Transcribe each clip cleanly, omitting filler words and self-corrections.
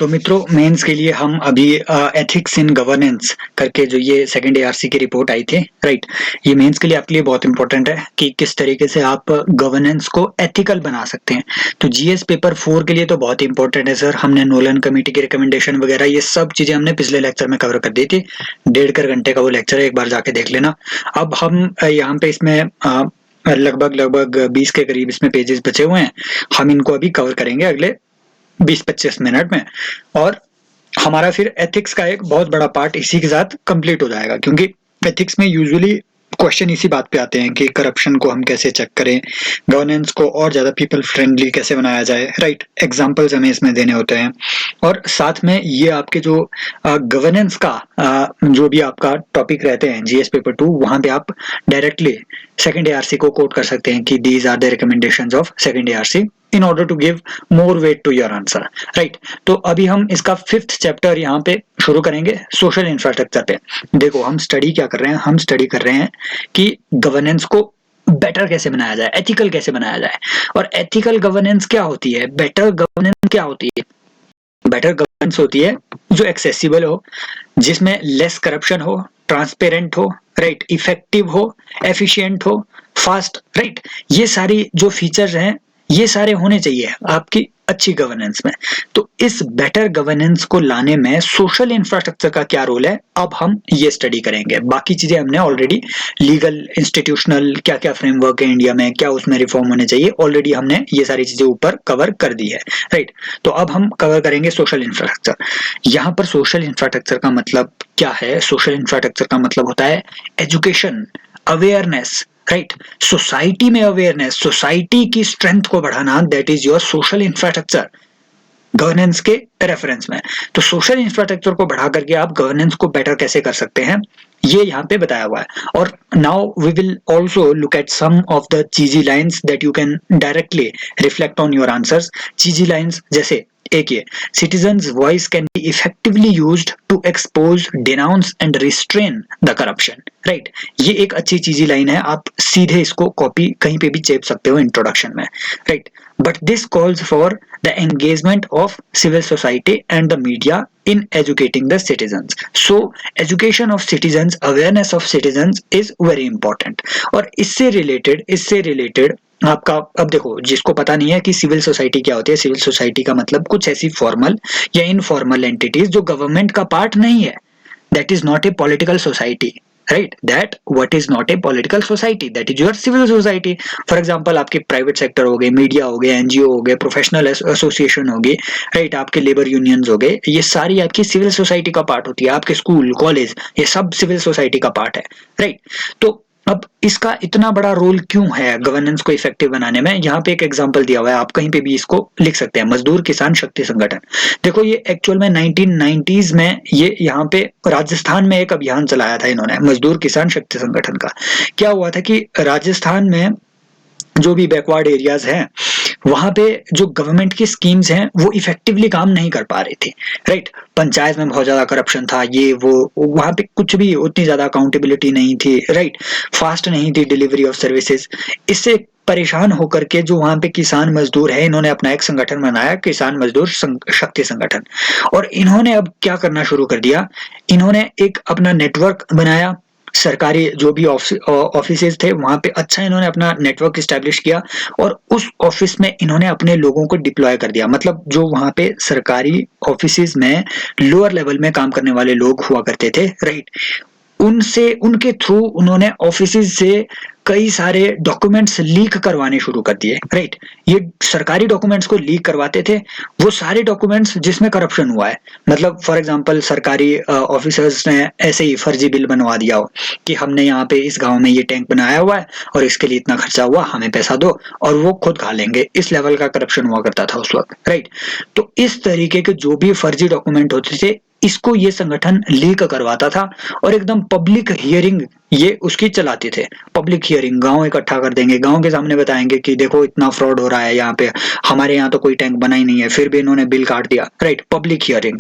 तो मित्रों, मेंस के लिए हम अभी एथिक्स इन गवर्नेंस करके जो ये सेकंड एआरसी की रिपोर्ट आई थी, राइट। ये मेंस के लिए आपके लिए बहुत इंपॉर्टेंट है कि किस तरीके से आप गवर्नेंस को एथिकल बना सकते हैं। तो जीएस पेपर 4 के लिए तो बहुत इंपॉर्टेंट है सर। हमने नोलन कमेटी की रिकमेंडेशन वगैरह ये सब चीजें हमने पिछले लेक्चर में कवर कर दी थी। 1.5 घंटे का वो लेक्चर है, एक बार जाके देख लेना। अब हम यहाँ पे इसमें लगभग 20 के करीब इसमें पेजेस बचे हुए हैं। हम इनको अभी कवर करेंगे अगले 20-25 मिनट में, और हमारा फिर एथिक्स का एक बहुत बड़ा पार्ट इसी के साथ कंप्लीट हो जाएगा, क्योंकि एथिक्स में यूजुअली क्वेश्चन इसी बात पे आते हैं कि करप्शन को हम कैसे चेक करें, गवर्नेंस को और ज्यादा पीपल फ्रेंडली कैसे बनाया जाए, राइट। एग्जांपल्स हमें इसमें देने होते हैं, और साथ में ये आपके जो गवर्नेंस का जो भी आपका टॉपिक रहते हैं जीएस पेपर 2, वहां पे आप डायरेक्टली सेकंड एआरसी को कोट कर सकते हैं कि these are the recommendations of second ARC in order to give more weight to your answer, right। तो अभी हम इसका 5th चैप्टर यहाँ पे शुरू करेंगे सोशल इंफ्रास्ट्रक्चर पे। देखो हम स्टडी क्या कर रहे हैं, हम स्टडी कर रहे हैं कि गवर्नेंस को बेटर कैसे बनाया जाए, एथिकल कैसे बनाया जाए। और एथिकल गवर्नेंस क्या होती है, बेटर गवर्नेंस क्या होती है? बेटर गवर्नेंस होती है जो एक्सेसिबल हो, जिसमें लेस करप्शन हो, ट्रांसपेरेंट हो, राइट, इफेक्टिव हो, एफिशिएंट हो, फास्ट, राइट। ये सारी जो फीचर्स हैं ये सारे होने चाहिए आपकी अच्छी गवर्नेंस में। तो इस बेटर गवर्नेंस को लाने में सोशल इंफ्रास्ट्रक्चर का क्या रोल है, अब हम ये स्टडी करेंगे। बाकी चीजें हमने ऑलरेडी लीगल, इंस्टीट्यूशनल क्या क्या फ्रेमवर्क है इंडिया में, क्या उसमें रिफॉर्म होने चाहिए, ऑलरेडी हमने ये सारी चीजें ऊपर कवर कर दी है, राइट। तो अब हम कवर करेंगे सोशल इंफ्रास्ट्रक्चर। यहाँ पर सोशल इंफ्रास्ट्रक्चर का मतलब क्या है? सोशल इंफ्रास्ट्रक्चर का मतलब होता है एजुकेशन, अवेयरनेस, राइट। सोसाइटी में अवेयरनेस, सोसाइटी की स्ट्रेंथ को बढ़ाना, that is your social infrastructure governance के रेफरेंस में। तो सोशल इंफ्रास्ट्रक्चर को बढ़ा करके आप गवर्नेंस को बेटर कैसे कर सकते हैं, ये यहाँ पे बताया हुआ है। और now we will also look at some of the cheesy lines that you can directly reflect on your answers. Cheesy lines जैसे एक ये, citizens voice can be effectively used to expose, denounce and restrain the corruption, right. ये एक अच्छी चीजी line है, आप सीधे इसको कॉपी कहीं पे भी चेप सकते हो इंट्रोडक्शन में, right. But this calls for the engagement of civil society and the media in educating the citizens. So education of citizens, awareness of citizens is very important. और इससे रिलेटेड आपका, अब देखो जिसको पता नहीं है कि सिविल सोसाइटी क्या होती है, सिविल सोसाइटी का मतलब कुछ ऐसी फॉर्मल या इनफॉर्मल एंटिटीज जो गवर्नमेंट का पार्ट नहीं है, that is not a political society, right, that what is not a political society, that is your civil society. For example, आपके प्राइवेट सेक्टर हो गए, मीडिया हो गए, एनजीओ हो गए, प्रोफेशनल एसोसिएशन हो गए, राइट, आपके लेबर यूनियंस हो गए, ये सारी आपकी सिविल सोसाइटी का पार्ट होती है। आपके स्कूल, कॉलेज, ये सब सिविल सोसाइटी का पार्ट है, राइट। तो अब इसका इतना बड़ा रोल क्यों है गवर्नेंस को इफेक्टिव बनाने में? यहाँ पे एक एग्जांपल दिया हुआ है, आप कहीं पे भी इसको लिख सकते हैं, मजदूर किसान शक्ति संगठन। देखो ये एक्चुअल में 1990s में ये यहाँ पे राजस्थान में एक अभियान चलाया था इन्होंने, मजदूर किसान शक्ति संगठन का। क्या हुआ था कि राजस्थान में जो भी बैकवर्ड एरियाज हैं वहां पे जो गवर्नमेंट की स्कीम्स हैं वो इफेक्टिवली काम नहीं कर पा रही थी, राइट। पंचायत में बहुत ज्यादा करप्शन था, ये वो, वहां पे कुछ भी उतनी ज्यादा अकाउंटेबिलिटी नहीं थी, राइट। फास्ट नहीं थी डिलीवरी ऑफ सर्विसेज। इससे परेशान होकर के जो वहां पे किसान मजदूर है, इन्होंने अपना एक संगठन बनाया, किसान मजदूर शक्ति संगठन। और इन्होंने अब क्या करना शुरू कर दिया, इन्होंने एक अपना नेटवर्क बनाया, सरकारी जो भी ऑफिसेज थे वहां पे अच्छा इन्होंने अपना नेटवर्क इस्टेब्लिश किया, और उस ऑफिस में इन्होंने अपने लोगों को डिप्लॉय कर दिया। मतलब जो वहां पे सरकारी ऑफिसेज में लोअर लेवल में काम करने वाले लोग हुआ करते थे, राइट, उनके थ्रू उन्होंने ऑफिसेज से कई सारे डॉक्यूमेंट्स लीक करवाने शुरू कर दिए, राइट। ये सरकारी डॉक्यूमेंट्स को लीक करवाते थे, वो सारे डॉक्यूमेंट्स जिसमें करप्शन हुआ है। मतलब फॉर एग्जांपल सरकारी ऑफिसर्स ने ऐसे ही फर्जी बिल बनवा दिया हो कि हमने यहाँ पे इस गांव में ये टैंक बनाया हुआ है और इसके लिए इतना खर्चा हुआ, हमें पैसा दो, और वो खुद खा लेंगे, इस लेवल का करप्शन हुआ करता था उस वक्त, राइट। तो इस तरीके के जो भी फर्जी डॉक्यूमेंट होते थे, इसको ये संगठन लीक करवाता था, और एकदम पब्लिक हियरिंग ये उसकी चलाते थे। पब्लिक हियरिंग, गांव इकट्ठा कर देंगे, गांव के सामने बताएंगे कि देखो इतना फ्रॉड हो रहा है यहाँ पे, हमारे यहाँ तो कोई टैंक बना ही नहीं है, फिर भी इन्होंने बिल काट दिया, राइट। Public hearing.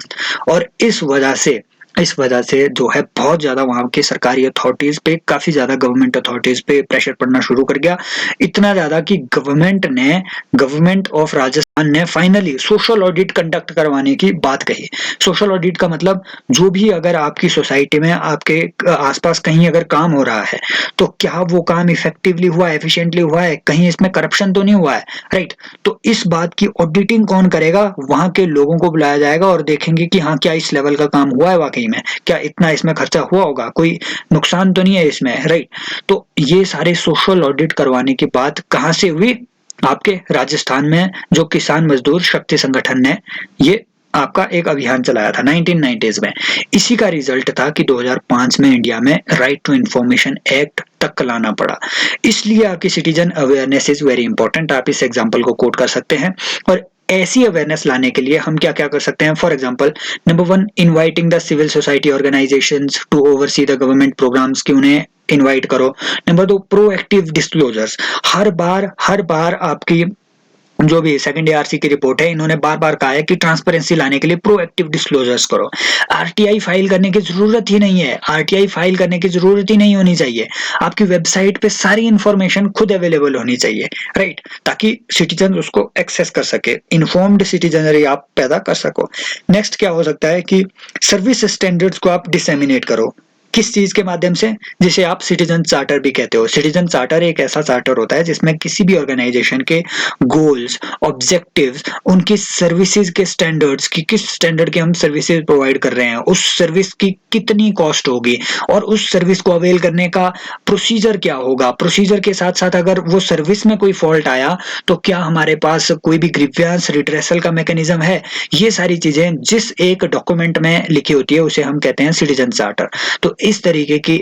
और इस वजह से जो है बहुत ज्यादा वहां की सरकारी अथॉरिटीज पे, काफी ज्यादा गवर्नमेंट अथॉरिटीज पे प्रेशर पड़ना शुरू कर गया। इतना ज्यादा कि गवर्नमेंट ऑफ राजस्थान ने फाइनली सोशल ऑडिट कंडक्ट करवाने की बात कही। सोशल ऑडिट का मतलब जो भी अगर आपकी सोसाइटी में आपके आसपास कहीं अगर काम हो रहा है तो क्या वो काम इफेक्टिवली हुआ है, एफिशिएंटली हुआ है, कहीं इसमें करप्शन तो नहीं हुआ है, राइट। तो इस बात की ऑडिटिंग कौन करेगा, वहां के लोगों को बुलाया जाएगा और देखेंगे कि हाँ क्या इस लेवल का काम हुआ है वाकई में, क्या इतना इसमें खर्चा हुआ होगा, कोई नुकसान तो नहीं है इसमें, राइट। तो ये सारे सोशल ऑडिट करवाने की बात कहाँ से हुई, आपके राजस्थान में जो किसान मजदूर शक्ति संगठन ने ये आपका एक अभियान चलाया था 1990s में। इसी का रिजल्ट था कि 2005 में इंडिया में राइट टू इंफॉर्मेशन एक्ट तक लाना पड़ा। इसलिए आपकी citizen awareness is very important. आप इस एग्जांपल को कोट कर सकते हैं। और ऐसी अवेयरनेस लाने के लिए हम क्या क्या कर सकते हैं, for example number 1, inviting the civil society organisations to oversee the government programmes, कि उन्हें इनवाइट करो। Number 2, proactive disclosures. हर बार आपकी जो भी सेकंड एआरसी की रिपोर्ट है, इन्होंने बार बार कहा है कि ट्रांसपेरेंसी लाने के लिए प्रोएक्टिव डिस्क्लोजर्स करो। आरटीआई फाइल करने की जरूरत ही नहीं है, आरटीआई फाइल करने की जरूरत ही नहीं होनी चाहिए। आपकी वेबसाइट पे सारी इंफॉर्मेशन खुद अवेलेबल होनी चाहिए, राइट, ताकि सिटीजन उसको एक्सेस कर सके, इन्फॉर्म्ड सिटीजनरी आप पैदा कर सको। नेक्स्ट क्या हो सकता है कि सर्विस स्टैंडर्ड्स को आप डिसेमिनेट करो। किस चीज के माध्यम से, जिसे आप सिटीजन चार्टर भी कहते हो। सिटीजन चार्टर एक ऐसा चार्टर होता है जिसमें किसी भी ऑर्गेनाइजेशन के गोल्स, ऑब्जेक्टिव्स, उनकी सर्विसेज के स्टैंडर्ड्स की, किस स्टैंडर्ड के हम सर्विसेज प्रोवाइड कर रहे हैं, उस सर्विस की कितनी कॉस्ट होगी और उस सर्विस को अवेल करने का प्रोसीजर क्या होगा। प्रोसीजर के साथ साथ अगर वो सर्विस में कोई फॉल्ट आया तो क्या हमारे पास कोई भी ग्रीवियंस रिड्रेसल का मैकेनिज्म है। ये सारी चीजें जिस एक डॉक्यूमेंट में लिखी होती है उसे हम कहते हैं सिटीजन चार्टर। तो इस तरीके की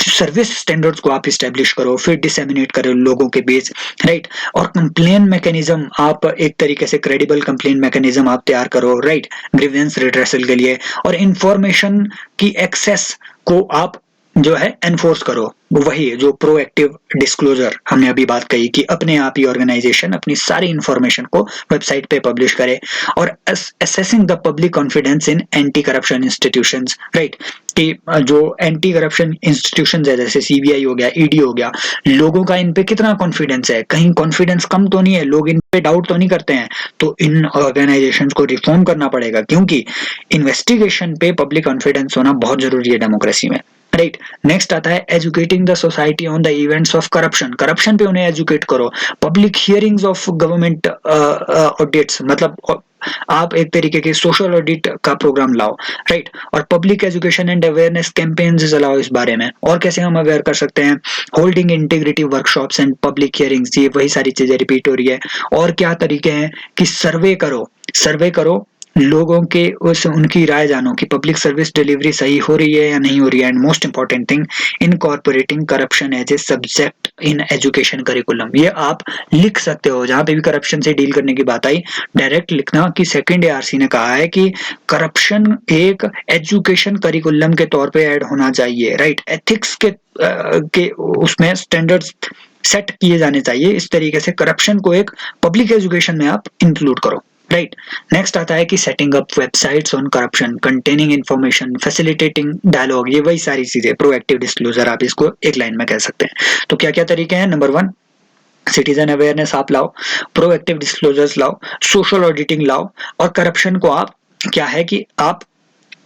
सर्विस स्टैंडर्ड्स को आप इस्टेब्लिश करो, फिर डिसेमिनेट करो लोगों के बीच, राइट। और कंप्लेन मैकेनिज्म, आप एक तरीके से क्रेडिबल कंप्लेन मैकेनिज्म आप तैयार करो, राइट, ग्रीवियंस रिड्रेसल के लिए। और इंफॉर्मेशन की एक्सेस को आप जो है एनफोर्स करो। वही जो प्रोएक्टिव डिस्क्लोजर हमने अभी बात कही कि अपने आप ही ऑर्गेनाइजेशन अपनी सारी इंफॉर्मेशन को वेबसाइट पे पब्लिश करे। और assessing the public confidence in anti corruption institutions, right, कि जो एंटी करप्शन इंस्टीट्यूशंस है जैसे सीबीआई हो गया, ईडी हो गया, लोगों का इन पे कितना कॉन्फिडेंस है, कहीं कॉन्फिडेंस कम तो नहीं है, लोग इन पे डाउट तो नहीं करते हैं। तो इन ऑर्गेनाइजेशंस को रिफॉर्म करना पड़ेगा, क्योंकि इन्वेस्टिगेशन पे पब्लिक कॉन्फिडेंस होना बहुत जरूरी है डेमोक्रेसी में, राइट। नेक्स्ट आता है educating the society on the events of corruption. Corruption पे उन्हें एजुकेट करो। Public hearings of government audits, मतलब आप एक तरीके के सोशल ऑडिट का प्रोग्राम लाओ, राइट। और public education and awareness campaigns चलाओ इस बारे में। और कैसे हम अवेयर कर सकते हैं, holding integrity workshops and public hearings, ये वही सारी चीजें रिपीट हो रही है। और क्या तरीके हैं कि सर्वे करो लोगों के, उस उनकी राय जानो कि पब्लिक सर्विस डिलीवरी सही हो रही है या नहीं हो रही है। And most important thing, incorporating corruption as a subject in education curriculum. ये आप लिख सकते हो, जहां पे भी करप्शन से डील करने की बात आई डायरेक्ट लिखना कि सेकंड एआरसी ने कहा है कि करप्शन एक एजुकेशन करिकुलम के तौर पे ऐड होना चाहिए, राइट। एथिक्स के उसमें स्टैंडर्ड्स सेट किए जाने चाहिए। इस तरीके से करप्शन को एक पब्लिक एजुकेशन में आप इंक्लूड करो, राइट। नेक्स्ट आता है कि setting up websites on corruption containing information facilitating dialogue. ये वही सारी चीजें, प्रोएक्टिव डिस्क्लोजर आप इसको एक लाइन में कह सकते हैं। तो क्या क्या तरीके हैं, नंबर 1, सिटीजन अवेयरनेस आप लाओ, प्रोएक्टिव डिस्क्लोजर्स लाओ, सोशल ऑडिटिंग लाओ, और करप्शन को आप क्या है कि आप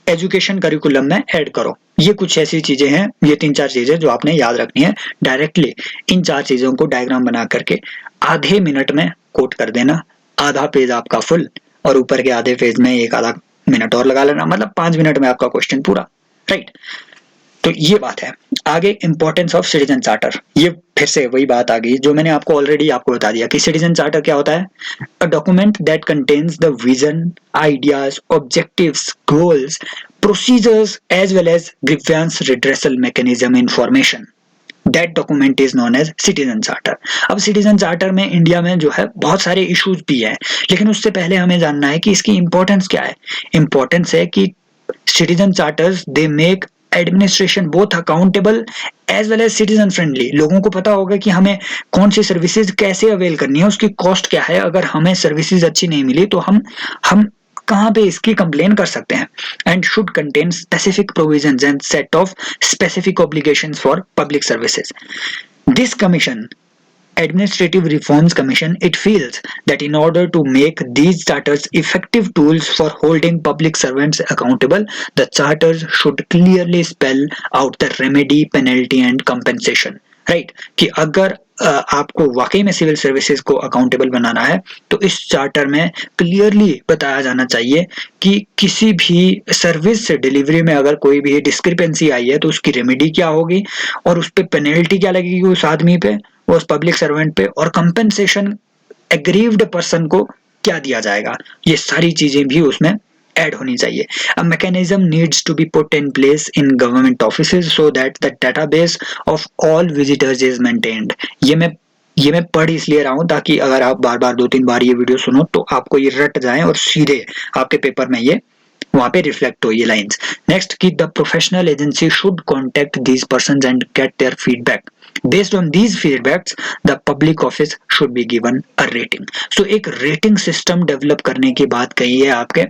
एजुकेशन करिकुलम में ऐड करो। ये कुछ ऐसी चीजें हैं, ये 3-4 चीजें जो आपने याद रखनी है। डायरेक्टली इन 4 चीजों को डायग्राम बना करके आधे मिनट में कोट कर देना। आधा पेज आपका फुल और ऊपर के आधे पेज में एक आधा मिनट और लगा लेना, मतलब 5 मिनट में आपका क्वेश्चन पूरा, राइट। तो ये बात है। आगे इंपॉर्टेंस ऑफ सिटीजन चार्टर, ये फिर से वही बात आ गई जो मैंने ऑलरेडी आपको बता दिया कि सिटीजन चार्टर क्या होता है। A document that contains the vision, ideas, objectives, goals, procedures as well as grievance redressal mechanism information. That document is known as citizen charter। अब सिटीजन चार्टर में इंडिया में जो है बहुत सारे इश्यूज भी हैं, लेकिन उससे पहले हमें जानना है कि इसकी इंपॉर्टेंस क्या है। इंपॉर्टेंस है कि citizen charters they make administration both accountable as well as citizen friendly. लोगों को पता होगा कि हमें कौन सी सर्विसेज कैसे अवेल करनी है, उसकी कॉस्ट क्या है। अगर हमें सर्विसेज अच्छी नहीं मिली तो हम कहाँ पे इसकी कंप्लेन कर सकते हैं। And should contain specific provisions and set of specific obligations for public services. This commission Administrative Reforms Commission, it feels that in order to make these charters effective tools for holding public servants accountable, the charters should clearly spell out the remedy, penalty and compensation. Right कि अगर आपको वाकई में civil services को accountable बनाना है तो इस charter में क्लियरली बताया जाना चाहिए कि किसी भी सर्विस डिलीवरी में अगर कोई भी डिस्क्रिपेंसी आई है तो उसकी रेमेडी क्या होगी और उस पर पेनल्टी क्या लगेगी उस आदमी पे, उस पब्लिक सर्वेंट पे, और कंपेंसेशन एग्रीव्ड पर्सन को क्या दिया जाएगा, ये सारी चीजें भी उसमें ऐड होनी चाहिए. A mechanism needs to be put in place in government offices so that the database of all visitors is maintained. ये मैं पढ़ इसलिए रहा हूँ ताकि अगर आप बार बार 2-3 बार ये वीडियो सुनो तो आपको ये रट जाए और सीधे आपके पेपर में ये वहां पे रिफ्लेक्ट हो ये लाइंस. नेक्स्ट कि the professional agency should contact these persons and get their feedback. Based on these feedbacks, the public office should be given a rating. So एक रेटिंग सिस्टम डेवलप करने की बात कही है आपके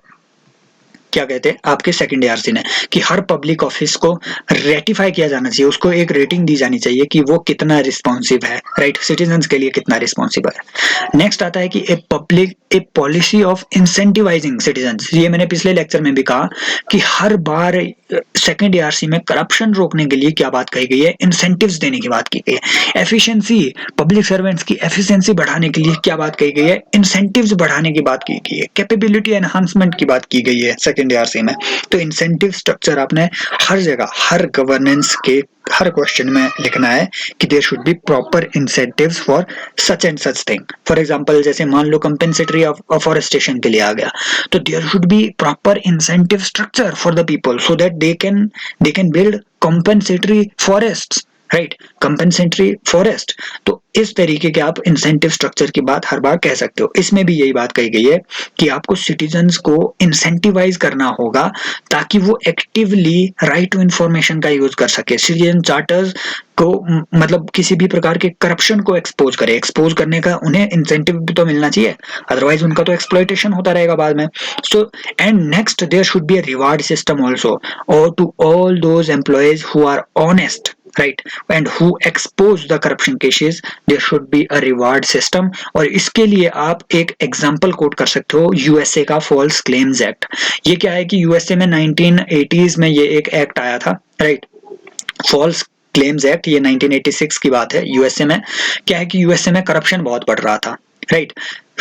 क्या कहते हैं आपके सेकंड ईआरसी ने कि हर पब्लिक ऑफिस को रेटिफाई किया जाना चाहिए, उसको एक रेटिंग दी जानी चाहिए कि वो कितना रिस्पॉन्सिव है, राइट, सिटीजन्स के लिए कितना रिस्पॉन्सिबल है. नेक्स्ट आता है कि ए पॉलिसी ऑफ इंसेंटिवाइजिंग सिटीजन्स. ये मैंने पिछले लेक्चर में भी कहा कि हर बार सेकंड ईआरसी में करप्शन रोकने के लिए क्या बात कही गई है, इंसेंटिव्स देने की बात की गई है. एफिशिएंसी, पब्लिक सर्वेंट्स की एफिशिएंसी बढ़ाने के लिए क्या बात कही गई है, इंसेंटिव्स बढ़ाने की बात की गई है. कैपेबिलिटी एनहांसमेंट की बात की गई है सेकंड ईआरसी में. तो इंसेंटिव स्ट्रक्चर आपने हर जगह हर गवर्नेंस के हर क्वेश्चन में लिखना है कि there should be proper incentives for such and such thing. For example जैसे मान लो कंपेंसेटरी अफॉरेस्टेशन के लिए आ गया तो there should be proper incentive structure for the people so that they can build compensatory forests, right, compensatory forest. तो इस तरीके के आप इंसेंटिव स्ट्रक्चर की बात हर बार कह सकते हो. इसमें भी यही बात कही गई है कि आपको सिटीजन्स को इंसेंटिवाइज करना होगा ताकि वो एक्टिवली राइट टू इंफॉर्मेशन का यूज कर सके. सिटीजन चार्टर्स को मतलब किसी भी प्रकार के करप्शन को एक्सपोज करने का उन्हें इंसेंटिव भी तो मिलना चाहिए, अदरवाइज उनका तो एक्सप्लॉयटेशन होता रहेगा बाद में. So and next there should be a reward system also और to all those employees who are honest, right, and who expose the corruption cases there should be a reward system. और इसके लिए आप एक एग्जांपल कोट कर सकते हो USA का फॉल्स क्लेम्स एक्ट. ये क्या है कि यूएसए में 1980s में ये एक एक्ट आया था, राइट, फॉल्स क्लेम्स एक्ट. ये 1986 की बात है. यूएसए में क्या है कि यूएसए में करप्शन बहुत बढ़ रहा था, राइट,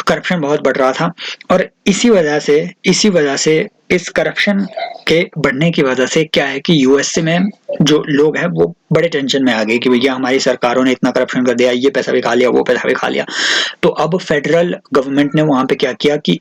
करप्शन बहुत बढ़ रहा था और इसी वजह से इस करप्शन के बढ़ने की वजह से क्या है कि यूएसए में जो लोग हैं वो बड़े टेंशन में आ गए कि भैया हमारी सरकारों ने इतना करप्शन कर दिया, ये पैसा भी खा लिया, वो पैसा भी खा लिया. तो अब फेडरल गवर्नमेंट ने वहां पे क्या किया कि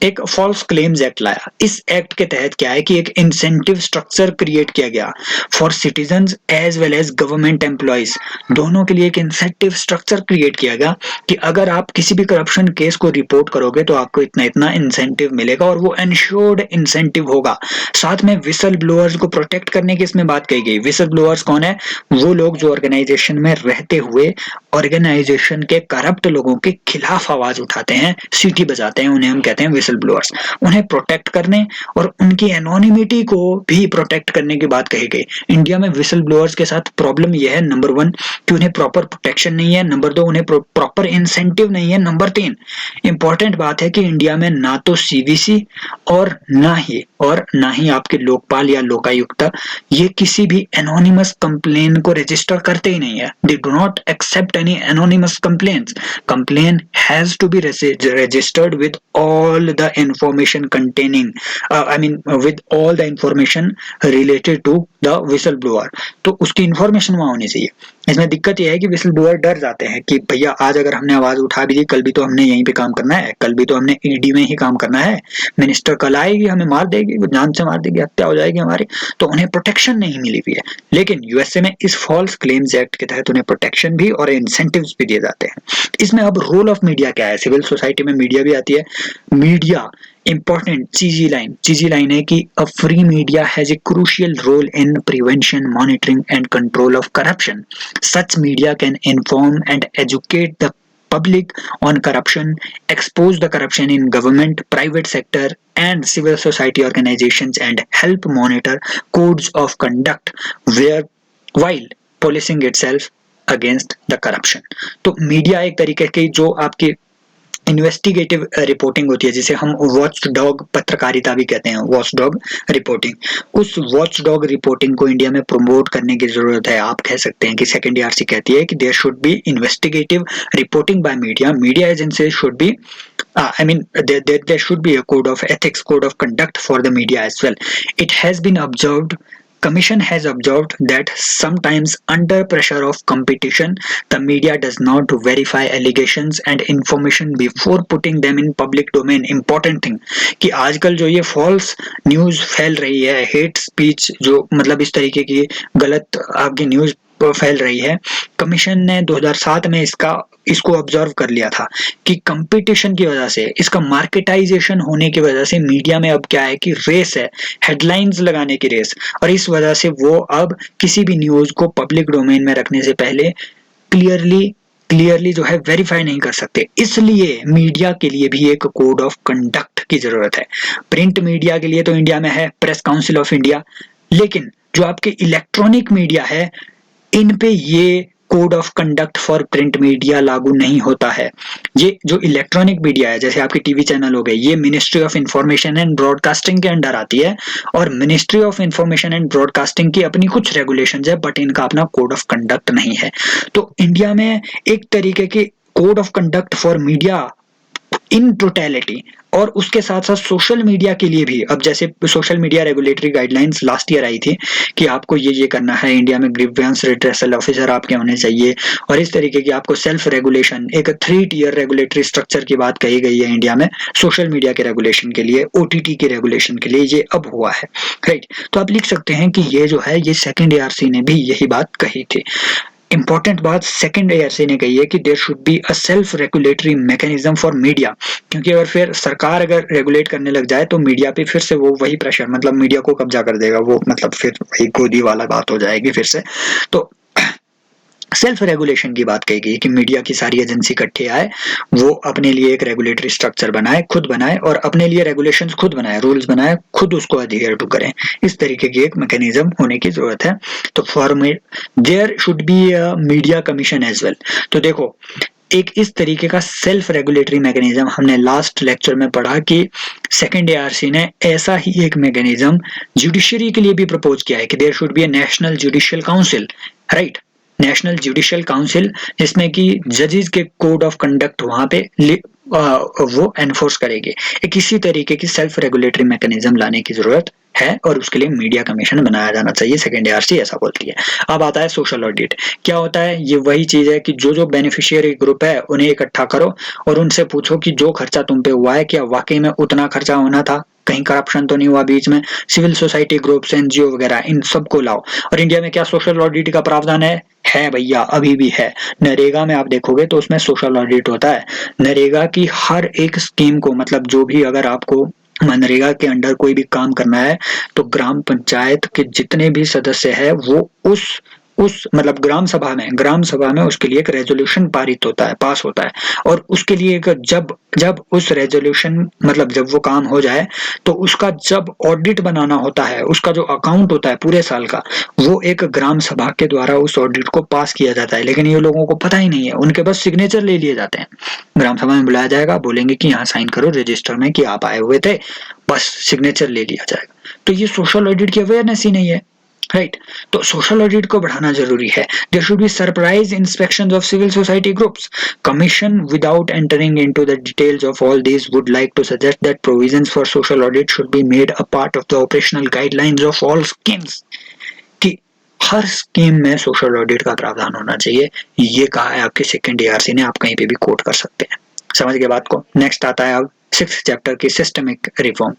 एक फॉल्स क्लेम्स एक्ट लाया. इस एक्ट के तहत क्या है कि एक इंसेंटिव स्ट्रक्चर क्रिएट किया गया for citizens as well as government employees, दोनों के लिए एक इंसेंटिव स्ट्रक्चर क्रिएट किया गया कि अगर आप किसी भी करप्शन केस को रिपोर्ट करोगे तो आपको इतना इतना इंसेंटिव मिलेगा और वो एंश्योर्ड इंसेंटिव होगा. साथ में विसल ब्लोअर्स को प्रोटेक्ट करने की इसमें बात कही गई. विसल ब्लोअर्स कौन है, वो लोग जो ऑर्गेनाइजेशन में रहते हुए ऑर्गेनाइजेशन के करप्ट लोगों के खिलाफ आवाज उठाते हैं, सीटी बजाते हैं, उन्हें हम कहते हैं विसल ब्लोअर्स. उन्हें प्रोटेक्ट करने और उनकी एनोनिमिटी को भी प्रोटेक्ट करने की बात कही गई. इंडिया में विसल ब्लोअर्स के साथ प्रॉब्लम यह है, नंबर 1 कि उन्हें प्रॉपर प्रोटेक्शन नहीं है, नंबर 2 उन्हें प्रॉपर इंसेंटिव नहीं है, नंबर 3 इंपॉर्टेंट बात है कि इंडिया में ना तो सीवीसी और ना ही आपके लोकपाल या लोकायुक्त ये किसी भी एनोनिमस कंप्लेन को रजिस्टर करते ही नहीं है. They do not accept any anonymous complaints. Complaint has to be registered with all the information containing with all the information related to the whistleblower. तो उसकी इंफॉर्मेशन वहां होनी चाहिए. इसमें दिक्कत यह है कि विसल ब्लोअर डर जाते हैं कि भैया आज अगर हमने आवाज उठा भी दी, कल भी तो हमने यहीं पे काम करना है, कल भी तो हमने ईडी में ही काम करना है, मिनिस्टर कल आएगी हमें मार देगी, जान से मार देगी, हत्या हो जाएगी हमारी. तो उन्हें प्रोटेक्शन नहीं मिली हुई है. लेकिन यूएसए में इस फॉल्स क्लेम्स एक्ट के तहत उन्हें प्रोटेक्शन भी और इंसेंटिव्स भी दिए जाते हैं. इसमें अब रोल ऑफ मीडिया क्या है, सिविल सोसाइटी में मीडिया भी आती है. मीडिया important CG line है कि a free media has a crucial role in prevention, monitoring and control of corruption. Such media can inform and educate the public on corruption, expose the corruption in government, private sector and civil society organizations and help monitor codes of conduct while policing itself against the corruption. तो media एक तरीके की जो आपकी investigative reporting होती है, जिसे हम वॉच डॉग पत्रकारिता भी कहते हैं, वॉच डॉग रिपोर्टिंग, उस वॉच डॉग रिपोर्टिंग को इंडिया में प्रमोट करने की जरूरत है। आप कह सकते हैं कि सेकंड ईआरसी कहती है कि there should be investigative reporting by media, media agency should be I mean, there should be a code of ethics, code of conduct for the media as well. It has been observed, Commission has observed that sometimes under pressure of competition, the media does not verify allegations and information before putting them in public domain. Important thing कि आजकल जो ये false news फैल रही है, hate speech जो मतलब इस तरीके की गलत आपकी न्यूज फैल रही है, कमीशन ने 2007 में इसको ऑब्जर्व कर लिया था कि कंपटीशन की वजह से, इसका मार्केटाइजेशन होने की वजह से मीडिया में अब क्या है कि रेस है, हेडलाइंस लगाने की रेस, और इस वजह से वो अब किसी भी न्यूज को पब्लिक डोमेन में रखने से पहले क्लियरली जो है वेरीफाई नहीं कर सकते। इसलिए मीडिया के लिए भी एक कोड ऑफ कंडक्ट की जरूरत है। प्रिंट मीडिया के लिए तो इंडिया में है प्रेस काउंसिल ऑफ इंडिया, लेकिन जो आपके इलेक्ट्रॉनिक मीडिया है इन पे ये code of conduct for print media लागू नहीं होता है। ये जो इलेक्ट्रॉनिक मीडिया है, जैसे आपके टीवी चैनल हो गए, ये ministry of information and broadcasting के अंडर आती है, और ministry of information and broadcasting की अपनी कुछ रेगुलेशंस है, बट इनका अपना कोड ऑफ कंडक्ट नहीं है। तो इंडिया में एक तरीके के code of conduct for media in totality, और उसके साथ साथ सोशल मीडिया के लिए भी, अब जैसे social media regulatory guidelines last year I थी कि आपको ये करना है, इंडिया में ग्रीवेंस रिड्रेसल ऑफिसर आपके होने चाहिए, और इस तरीके की आपको सेल्फ रेगुलेशन, एक 3 टियर रेगुलेटरी स्ट्रक्चर की बात कही गई है इंडिया में सोशल मीडिया के रेगुलेशन के लिए, ओटीटी के रेगुलेशन के लिए, ये अब हुआ है, राइट। तो आप लिख सकते हैं कि ये जो है ये सेकेंड ईआरसी ने भी यही बात कही थी। इंपॉर्टेंट बात सेकंड ईआरसी ने कही है कि there should be a self regulatory mechanism for media, क्योंकि अगर फिर सरकार अगर रेगुलेट करने लग जाए तो मीडिया पे फिर से वो वही प्रेशर, मतलब मीडिया को कब्जा कर देगा वो, मतलब फिर वही गोदी वाला बात हो जाएगी फिर से। तो सेल्फ रेगुलेशन की बात कही गई कि मीडिया की सारी एजेंसी इकट्ठे आए, वो अपने लिए एक रेगुलेटरी स्ट्रक्चर बनाए, खुद बनाए, और अपने लिए रेगुलेशंस खुद बनाए, रूल्स बनाए, खुद उसको अडहियर टू करें। इस तरीके की एक मैकेनिज्म होने की जरूरत है। तो for there should be a media commission as well. तो देखो, एक इस तरीके का सेल्फ रेगुलेटरी मैकेनिज्म हमने लास्ट लेक्चर में पढ़ा कि सेकेंड एआरसी ने ऐसा ही एक मैकेनिज्म जुडिशरी के लिए भी प्रपोज किया है कि there should be a national judicial council, right, national judicial council, जिसमें कि जजेस के कोड ऑफ कंडक्ट वहां पे वो एनफोर्स करेगी। एक इसी तरीके की सेल्फ रेगुलेटरी मैकेनिज्म लाने की जरूरत है, और उसके लिए मीडिया कमीशन बनाया जाना चाहिए, सेकेंड ईआरसी ऐसा बोलती है। अब आता है सोशल ऑडिट। क्या होता है? ये वही चीज है कि जो बेनिफिशियरी ग्रुप है उन्हें इकट्ठा करो और उनसे पूछो कि जो खर्चा तुम पे हुआ है क्या वाकई में उतना खर्चा होना था, कहीं करप्शन तो नहीं हुआ बीच में। सिविल सोसाइटी ग्रुप्स, एनजीओ वगैरह, इन सबको लाओ। और इंडिया में क्या सोशल ऑडिट का प्रावधान है भैया, अभी भी है। नरेगा में आप देखोगे तो उसमें सोशल ऑडिट होता है। नरेगा की हर एक स्कीम को, मतलब जो भी अगर आपको मनरेगा के अंडर कोई भी काम करना है तो ग्राम पंचायत के जितने भी सदस्य है वो उस मतलब ग्राम सभा में उसके लिए एक रेजोल्यूशन पारित होता है, पास होता है, और उसके लिए एक जब उस रेजोल्यूशन मतलब जब वो काम हो जाए तो उसका जब ऑडिट बनाना होता है, उसका जो अकाउंट होता है पूरे साल का, वो एक ग्राम सभा के द्वारा उस ऑडिट को पास किया जाता है। लेकिन ये लोगों को पता ही नहीं है, उनके बस सिग्नेचर ले लिए जाते हैं। ग्राम सभा में बुलाया जाएगा, बोलेंगे कि यहाँ साइन करो रजिस्टर में कि आप आए हुए थे, बस सिग्नेचर ले लिया जाएगा। तो ये सोशल ऑडिट की अवेयरनेस ही नहीं है, राइट। तो सोशल ऑडिट को बढ़ाना जरूरी है। There should be surprise inspections of civil society groups. Commission without entering into the details of all this would like to suggest that provisions for social audit should be made a part of the operational guidelines of all schemes. कि हर scheme में social audit का प्रावधान होना चाहिए। ये कहा है आपके सेकंड ईआरसी ने, आप कहीं पे भी कोट कर सकते हैं। समझ गए बात को। नेक्स्ट आता है अब 6th चैप्टर की सिस्टमिक रिफॉर्म।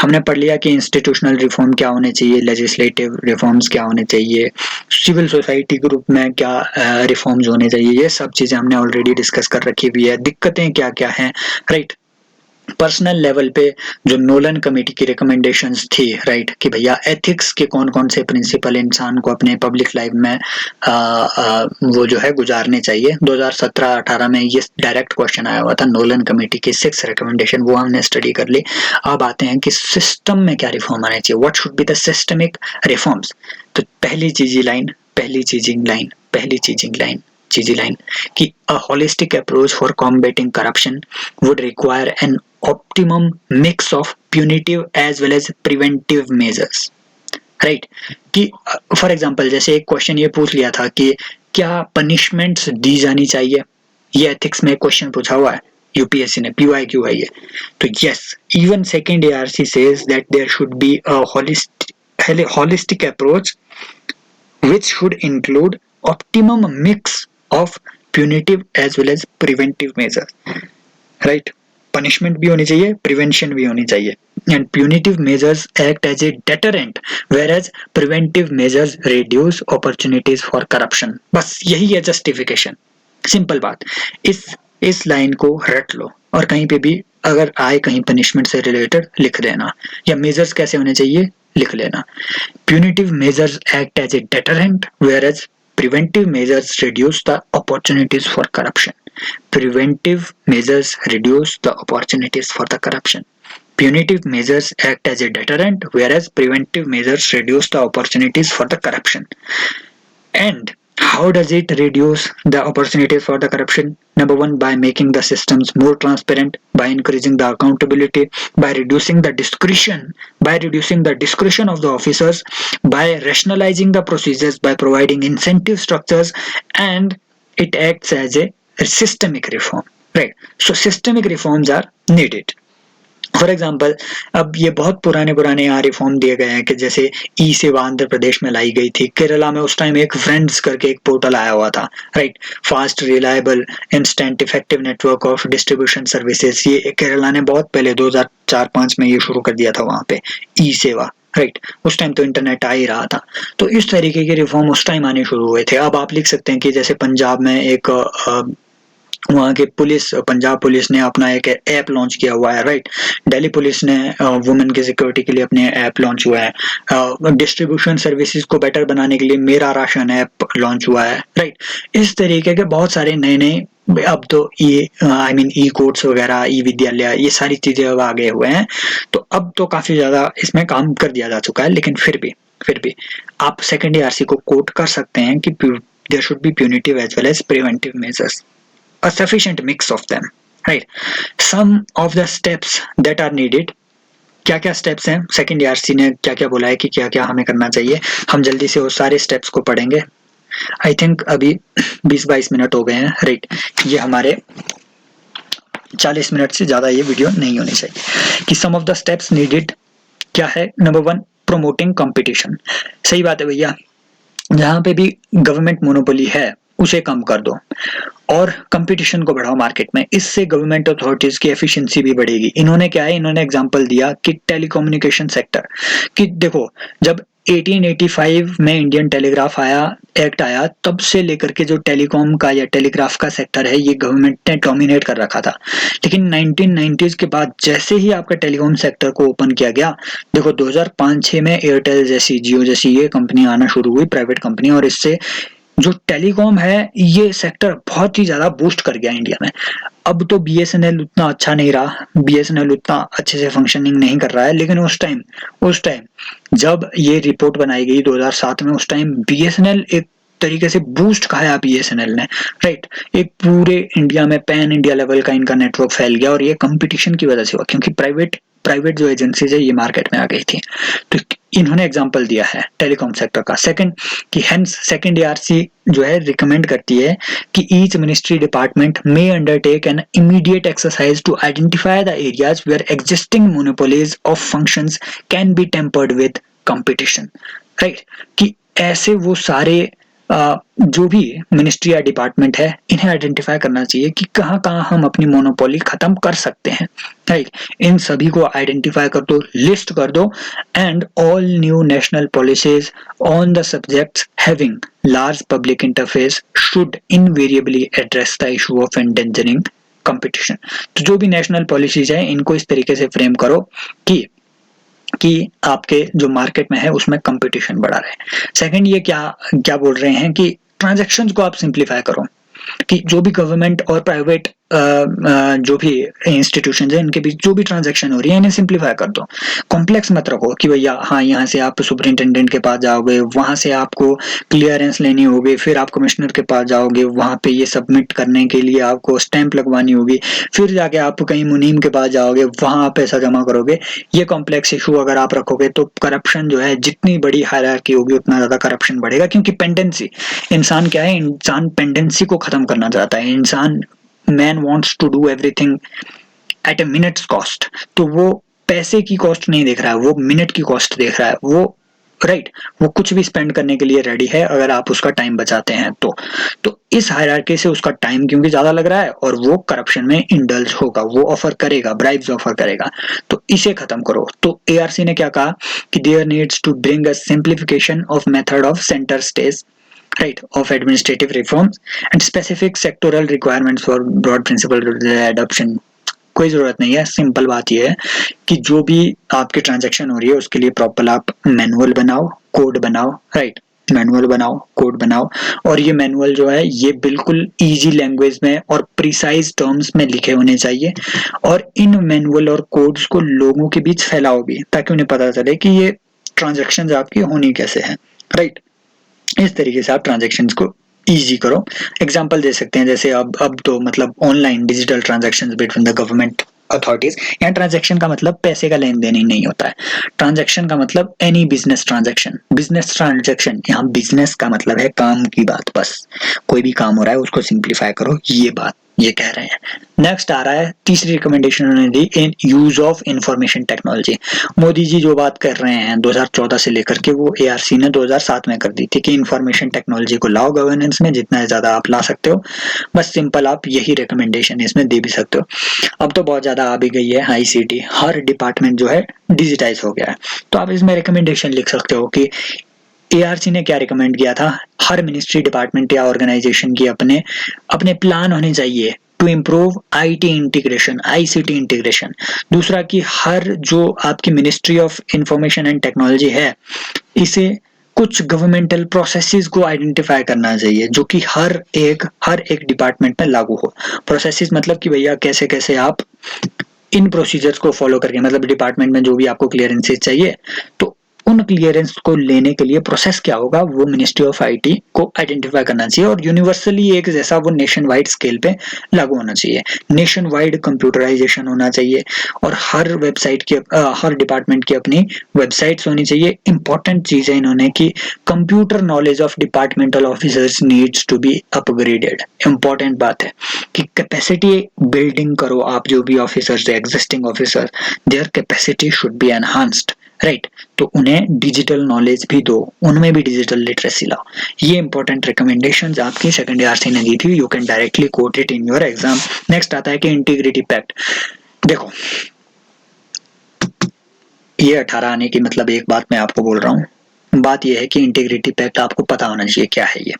हमने पढ़ लिया कि इंस्टीट्यूशनल रिफॉर्म क्या होने चाहिए, लेजिस्लेटिव रिफॉर्म्स क्या होने चाहिए, सिविल सोसाइटी ग्रुप में क्या रिफॉर्म्स होने चाहिए, ये सब चीजें हमने ऑलरेडी डिस्कस कर रखी हुई है। दिक्कतें क्या क्या हैं, राइट। पर्सनल लेवल पे जो नोलन कमेटी की रिकमेंडेशंस थी, राइट, कि भैया एथिक्स के कौन कौन से प्रिंसिपल इंसान को अपने पब्लिक लाइफ में वो जो है गुजारने चाहिए। 2017-18 में ये डायरेक्ट क्वेश्चन आया हुआ था, नोलन कमेटी की 6 रिकमेंडेशन, वो हमने स्टडी कर ली। अब आते हैं कि सिस्टम में क्या रिफॉर्म आने चाहिए, what should be the systemic reforms. तो पहली चीजिंग लाइन चीज़ी लाइन कि a holistic approach for combating corruption would require an optimum mix of punitive as well as preventive measures, right. कि फॉर एग्जांपल जैसे एक क्वेश्चन ये पूछ लिया था कि क्या पनिशमेंट्स दी जानी चाहिए, ये एथिक्स में क्वेश्चन पूछा हुआ है यूपीएससी ने, पीवाईक्यू है ये। तो yes, even second ARC says that there should be a holistic approach which should include optimum mix of punitive as well as preventive measures, right? Punishment भी होनी चाहिए, प्रिवेंशन भी होनी चाहिए, and punitive measures act as a deterrent whereas preventive measures reduce opportunities for corruption। बस यही है justification, simple बात। इस लाइन को रट लो और कहीं पे भी अगर आए कहीं पनिशमेंट से रिलेटेड लिख देना, या मेजर्स कैसे होने चाहिए लिख लेना। Punitive measures act as a deterrent, whereas preventive measures reduce the opportunities for corruption. Preventive measures reduce the opportunities for the corruption. Punitive measures act as a deterrent, whereas preventive measures reduce the opportunities for the corruption. And how does it reduce the opportunities for the corruption? Number one, by making the systems more transparent, by increasing the accountability, by reducing the discretion of the officers, by rationalizing the procedures, by providing incentive structures, and it acts as a systemic reform, right? So systemic reforms are needed. For example अब ये बहुत पुराने यहाँ reform दिए गए हैं कि जैसे ई सेवा आंध्र प्रदेश में लाई गई थी, केरला में उस टाइम एक फ्रेंड्स करके एक पोर्टल आया हुआ था, right. Fast, reliable, instant, effective network of distribution services, ये केरला ने बहुत पहले 2004-5 में ये शुरू कर दिया था वहाँ पे ई सेवा, राइट। उस टाइम तो इंटरनेट आ ही रहा था। तो इस तरीके के रिफॉर्म उस टाइम आने शुरू हुए थे। अब आप लिख सकते हैं कि जैसे पंजाब में एक वहाँ के पंजाब पुलिस ने अपना एक ऐप लॉन्च किया हुआ है, राइट। दिल्ली पुलिस ने वुमेन की सिक्योरिटी के लिए अपने ऐप लॉन्च हुआ है। डिस्ट्रीब्यूशन सर्विसेज को बेटर बनाने के लिए मेरा राशन ऐप लॉन्च हुआ है, राइट। इस तरीके के बहुत सारे नए अब तो ई कोर्ट्स वगैरह, ई विद्यालय, ये सारी चीजें अब आ गए हुए हैं। तो अब तो काफी ज्यादा इसमें काम कर दिया जा चुका है, लेकिन फिर भी आप सेकेंड एआरसी को कोट कर सकते हैं कि there should be punitive as well as preventive measures, a sufficient mix of them, right? Some of the steps that are needed, क्या स्टेप्स हैं, सेकंड ईआरसी ने क्या बोला है कि क्या हमें करना चाहिए, हम जल्दी से वो सारे स्टेप्स को पढ़ेंगे। आई थिंक अभी 20-22 मिनट हो गए हैं, राइट। ये हमारे 40 मिनट से ज्यादा ये वीडियो नहीं होनी चाहिए। कि सम ऑफ द स्टेप्स नीडेड क्या है? Number 1, promoting competition. सही बात है भैया, जहां पे भी गवर्नमेंट मोनोपोली है उसे कम कर दो और कंपटीशन को बढ़ाओ मार्केट में, इससे गवर्नमेंट अथॉरिटीज की एफिशिएंसी भी बढ़ेगी। इन्होंने एग्जांपल दिया कि टेलीकम्युनिकेशन सेक्टर, कि देखो जब 1885 में इंडियन टेलीग्राफ एक्ट आया, तब से लेकर के जो टेलीकॉम का या टेलीग्राफ का सेक्टर है ये गवर्नमेंट ने डोमिनेट कर रखा था। लेकिन 1990s के बाद जैसे ही आपका टेलीकॉम सेक्टर को ओपन किया गया, देखो 2005-6 में एयरटेल जैसी, जियो जैसी ये कंपनी आना शुरू हुई, प्राइवेट कंपनी, और इससे जो टेलीकॉम है ये सेक्टर बहुत ही ज्यादा बूस्ट कर गया इंडिया में। अब तो बीएसएनएल उतना अच्छा नहीं रहा, बीएसएनएल उतना अच्छे से फंक्शनिंग नहीं कर रहा है, लेकिन उस टाइम जब ये रिपोर्ट बनाई गई 2007 में, उस टाइम बीएसएनएल एक तरीके से बूस्ट खाया बीएसएनएल ने, राइट। एक पूरे इंडिया में पैन इंडिया लेवल का इनका नेटवर्क फैल गया, और ये कंपटीशन की वजह से हुआ, क्योंकि प्राइवेट जो एजेंसीज है ये मार्केट में आ गई थी। तो इन्होंने एग्जांपल दिया है टेलीकॉम सेक्टर का। सेकंड, कि हेंस सेकंड एआरसी जो है रिकमेंड करती है कि each ministry department may undertake an immediate exercise to identify the areas where existing monopolies of functions can be tempered with competition, right. कि ऐसे वो सारे जो भी मिनिस्ट्री या डिपार्टमेंट है इन्हें आइडेंटिफाई करना चाहिए कि कहाँ हम अपनी मोनोपोली खत्म कर सकते हैं, राइट। इन सभी को आइडेंटिफाई कर दो, लिस्ट कर दो, and all new national policies on the subjects having large public interface should invariably address the issue of endangering competition. तो जो भी नेशनल पॉलिसीज है इनको इस तरीके से फ्रेम करो कि आपके जो मार्केट में है उसमें कंपटीशन बढ़ा रहे। सेकंड, ये क्या बोल रहे हैं कि ट्रांजैक्शंस को आप सिंप्लीफाई करो, कि जो भी गवर्नमेंट और प्राइवेट जो भी इंस्टीट्यूशन है इनके बीच जो भी ट्रांजैक्शन हो रही है इन्हें सिंप्लीफाई कर दो। कॉम्प्लेक्स मत रखो कि भैया हाँ यहाँ से आप सुपरिंटेंडेंट के पास जाओगे, वहां से आपको क्लियरेंस लेनी होगी, फिर आप कमिश्नर के पास जाओगे, वहां पे ये सबमिट करने के लिए आपको स्टैंप लगवानी होगी, फिर जाके आप कहीं मुनीम के पास जाओगे, वहां आप पैसा जमा करोगे। ये कॉम्प्लेक्स इशू अगर आप रखोगे तो करप्शन जो है, जितनी बड़ी हायरार्की होगी उतना ज्यादा करप्शन बढ़ेगा। क्योंकि पेंडेंसी, इंसान क्या है, इंसान पेंडेंसी को खत्म करना चाहता है। इंसान man wants to do everything at a minutes cost. तो वो पैसे की कॉस्ट नहीं देख रहा है, वो मिनट की कॉस्ट देख रहा है। वो राइट वो कुछ भी स्पेंड करने के लिए रेडी है अगर आप उसका टाइम बचाते हैं तो इस हायरार्की से उसका टाइम क्योंकि ज्यादा लग रहा है और वो करप्शन में इंडल्ज होगा, वो ऑफर करेगा, ब्राइब्स ऑफर करेगा। तो इसे खत्म करो। तो एआरसी ने क्या कहा कि there needs to bring a simplification of method of centre stage, right, of administrative reforms and specific sectoral requirements for broad principle adoption। कोई जरूरत नहीं है, सिंपल बात यह है कि जो भी आपकी ट्रांजैक्शन हो रही है उसके लिए प्रॉपर आप मैनुअल बनाओ, कोड बनाओ, राइट, मैनुअल बनाओ, कोड बनाओ। और ये मैनुअल जो है ये बिल्कुल इजी लैंग्वेज में और प्रिसाइज टर्म्स में लिखे होने चाहिए। और इन मैनुअल और कोड्स को लोगों के बीच फैलाओ भी, ताकि उन्हें पता चले कि ये ट्रांजैक्शन आपकी होनी कैसे है, राइट। इस तरीके से आप ट्रांजैक्शंस को इजी करो। एग्जांपल दे सकते हैं, जैसे अब तो मतलब online digital transactions between the government authorities. यहाँ ट्रांजैक्शन का मतलब पैसे का लेन देन ही नहीं होता है। ट्रांजैक्शन का मतलब any business transaction, business transaction, यहाँ बिजनेस का मतलब है काम की बात। बस कोई भी काम हो रहा है उसको सिंप्लीफाई करो, ये बात ये कह रहे हैं। नेक्स्ट आ रहा है तीसरी रिकमेंडेशन उन्होंने दी, in use of information technology. Modi ji जो बात कर रहे हैं 2014 से लेकर के, वो एआरसी ने 2007 में कर दी थी कि इंफॉर्मेशन टेक्नोलॉजी को लाओ गवर्नेंस में, जितना ज्यादा आप ला सकते हो। बस सिंपल आप यही रिकमेंडेशन इसमें दे भी सकते हो। अब तो बहुत ज्यादा आ भी गई है आईसीटी, हर डिपार्टमेंट जो है डिजिटाइज हो गया है। तो आप इसमें रिकमेंडेशन लिख सकते हो कि एआरसी ने क्या रिकमेंड किया था, हर मिनिस्ट्री डिपार्टमेंट या ऑर्गेनाइजेशन की अपने अपने प्लान होने चाहिए to improve IT integration, ICT integration. दूसरा कि हर जो आपकी ministry of information and technology है, इसे कुछ गवर्नमेंटल प्रोसेसेस को आइडेंटिफाई करना चाहिए जो कि हर एक डिपार्टमेंट में लागू हो। प्रोसेसेस मतलब कि भैया कैसे कैसे आप इन प्रोसीजर्स को फॉलो करके, मतलब डिपार्टमेंट में जो भी आपको क्लियरेंसेस चाहिए तो उन क्लियरेंस को लेने के लिए प्रोसेस क्या होगा वो मिनिस्ट्री ऑफ आईटी को आइडेंटिफाई करना चाहिए। और यूनिवर्सली एक जैसा वो नेशन वाइड स्केल पे लागू होना चाहिए। नेशन वाइड कंप्यूटराइजेशन होना चाहिए और हर वेबसाइट की हर डिपार्टमेंट की अपनी वेबसाइट्स होनी चाहिए। इंपॉर्टेंट चीज है इन्होंने कि computer knowledge of departmental officers needs to be upgraded. Important बात है कि कैपेसिटी बिल्डिंग करो। आप जो भी ऑफिसर्स है, existing officer, their capacity should be enhanced, right. तो उन्हें डिजिटल नॉलेज भी दो, उनमें भी डिजिटल लिटरेसी लाओ। ये इंपॉर्टेंट रिकमेंडेशंस आपकी सेकंड आरसी ने दी थी। You can directly quote it in your exam. Next आता है कि इंटीग्रिटी पैक्ट। देखो ये 18 आने की मतलब एक बात मैं आपको बोल रहा हूँ, बात यह है कि इंटीग्रिटी पैक्ट आपको पता होना चाहिए क्या है ये।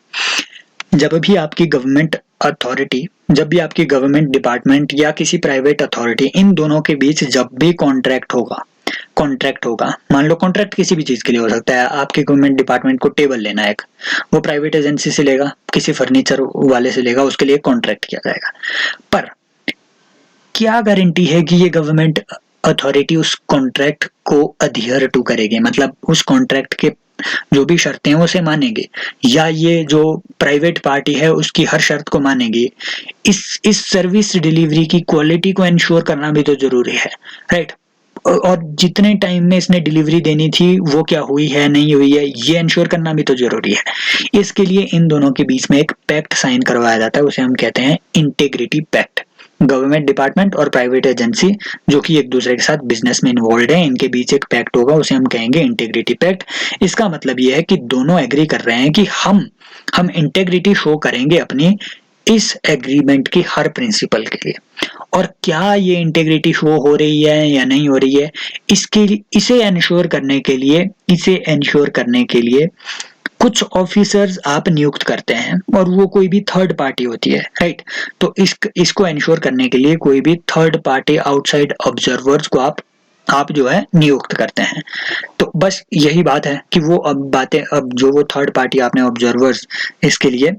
जब भी आपकी गवर्नमेंट अथॉरिटी, जब भी आपकी गवर्नमेंट डिपार्टमेंट या किसी प्राइवेट अथॉरिटी, इन दोनों के बीच जब भी कॉन्ट्रैक्ट होगा, मान लो कॉन्ट्रैक्ट किसी भी चीज के लिए हो सकता है। आपके गवर्नमेंट डिपार्टमेंट को टेबल लेना है, वो प्राइवेट एजेंसी से लेगा, किसी फर्नीचर वाले से लेगा, उसके लिए कॉन्ट्रैक्ट किया जाएगा। पर क्या गारंटी है कि ये गवर्नमेंट अथॉरिटी उस कॉन्ट्रैक्ट को अडियर टू करेगी, मतलब उस कॉन्ट्रैक्ट के जो भी शर्तें हैं उसे मानेगी, या ये जो प्राइवेट पार्टी है उसकी हर शर्त को मानेगी। इस सर्विस डिलीवरी की क्वालिटी को इंश्योर करना भी तो जरूरी है, राइट। और जितने टाइम में इसने डिलीवरी देनी थी वो क्या हुई है नहीं हुई है ये इंश्योर करना भी तो जरूरी है। इसके लिए इन दोनों के बीच में एक पैक्ट साइन करवाया जाता है, उसे हम कहते हैं इंटीग्रिटी पैक्ट। गवर्नमेंट डिपार्टमेंट और प्राइवेट एजेंसी जो कि एक दूसरे के साथ बिजनेस में इन्वॉल्व है, इनके बीच एक पैक्ट होगा, उसे हम कहेंगे इंटीग्रिटी पैक्ट। इसका मतलब यह है कि दोनों एग्री कर रहे हैं कि हम इंटीग्रिटी शो करेंगे अपनी इस एग्रीमेंट की हर प्रिंसिपल के लिए। और क्या ये इंटीग्रिटी शो हो रही है या नहीं हो रही है, इसे इंश्योर करने के लिए कुछ ऑफिसर्स आप नियुक्त करते हैं और वो कोई भी थर्ड पार्टी होती है, राइट। तो इसको इंश्योर करने के लिए कोई भी थर्ड पार्टी आउटसाइड ऑब्जर्वर्स को आप जो है नियुक्त करते हैं। तो बस यही बात है कि वो अब जो वो थर्ड पार्टी आपने ऑब्जर्वर्स इसके लिए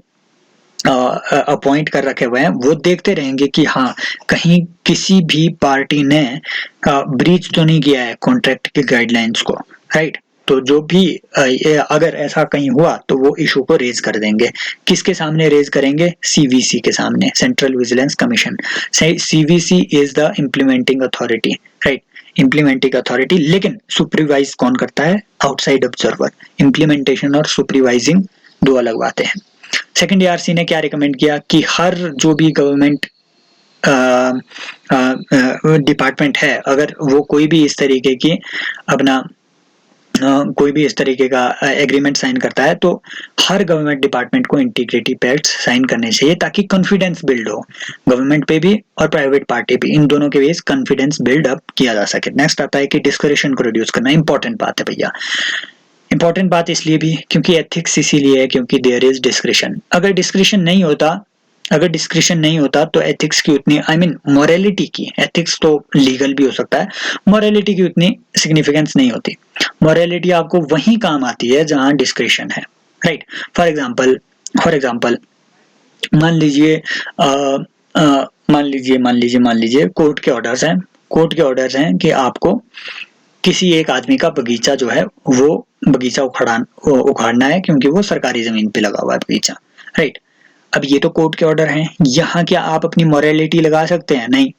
अपॉइंट कर रखे हुए हैं वो देखते रहेंगे कि हाँ कहीं किसी भी पार्टी ने ब्रीच तो नहीं किया है कॉन्ट्रैक्ट के गाइडलाइंस को, राइट। तो जो भी अगर ऐसा कहीं हुआ तो वो इशू को रेज कर देंगे। किसके सामने रेज करेंगे? सीवीसी के सामने, central vigilance commission. CVC is the implementing authority, right, implementing authority. लेकिन सुपरवाइज कौन करता है? Outside observer. इम्प्लीमेंटेशन और सुपरवाइजिंग दो अलग बातें हैं। सेकंड ईआरसी ने क्या रिकमेंड किया कि हर जो भी गवर्नमेंट डिपार्टमेंट है अगर वो कोई भी इस तरीके की अपना कोई भी इस तरीके का एग्रीमेंट साइन करता है तो हर गवर्नमेंट डिपार्टमेंट को इंटीग्रिटी पैक्ट्स साइन करने चाहिए ताकि कॉन्फिडेंस बिल्ड हो गवर्नमेंट पे भी और प्राइवेट पार्टी पे, इन दोनों के बीच कॉन्फिडेंस बिल्ड अप किया जा सके। नेक्स्ट आता है कि डिस्करेशन को रिड्यूस करना। इंपॉर्टेंट बात है भैया, इंपॉर्टेंट बात इसलिए भी क्योंकि एथिक्स इसीलिए है क्योंकि देयर इज डिस्क्रिशन। अगर डिस्क्रिशन नहीं होता तो एथिक्स की उतनी मोरालिटी की, एथिक्स तो लीगल भी हो सकता है, मोरालिटी की उतनी सिग्निफिकेंस नहीं होती। मोरालिटी आपको वहीं काम आती है जहां डिस्क्रिशन है, राइट। फॉर एग्जांपल मान लीजिए कोर्ट के ऑर्डर्स हैं कि आपको किसी एक आदमी का बगीचा जो है वो बगीचा उखाड़ना है क्योंकि वो सरकारी जमीन पे लगा हुआ है बगीचा, राइट। अब ये तो कोर्ट के ऑर्डर हैं, यहाँ क्या आप अपनी मोरालिटी लगा सकते हैं? नहीं,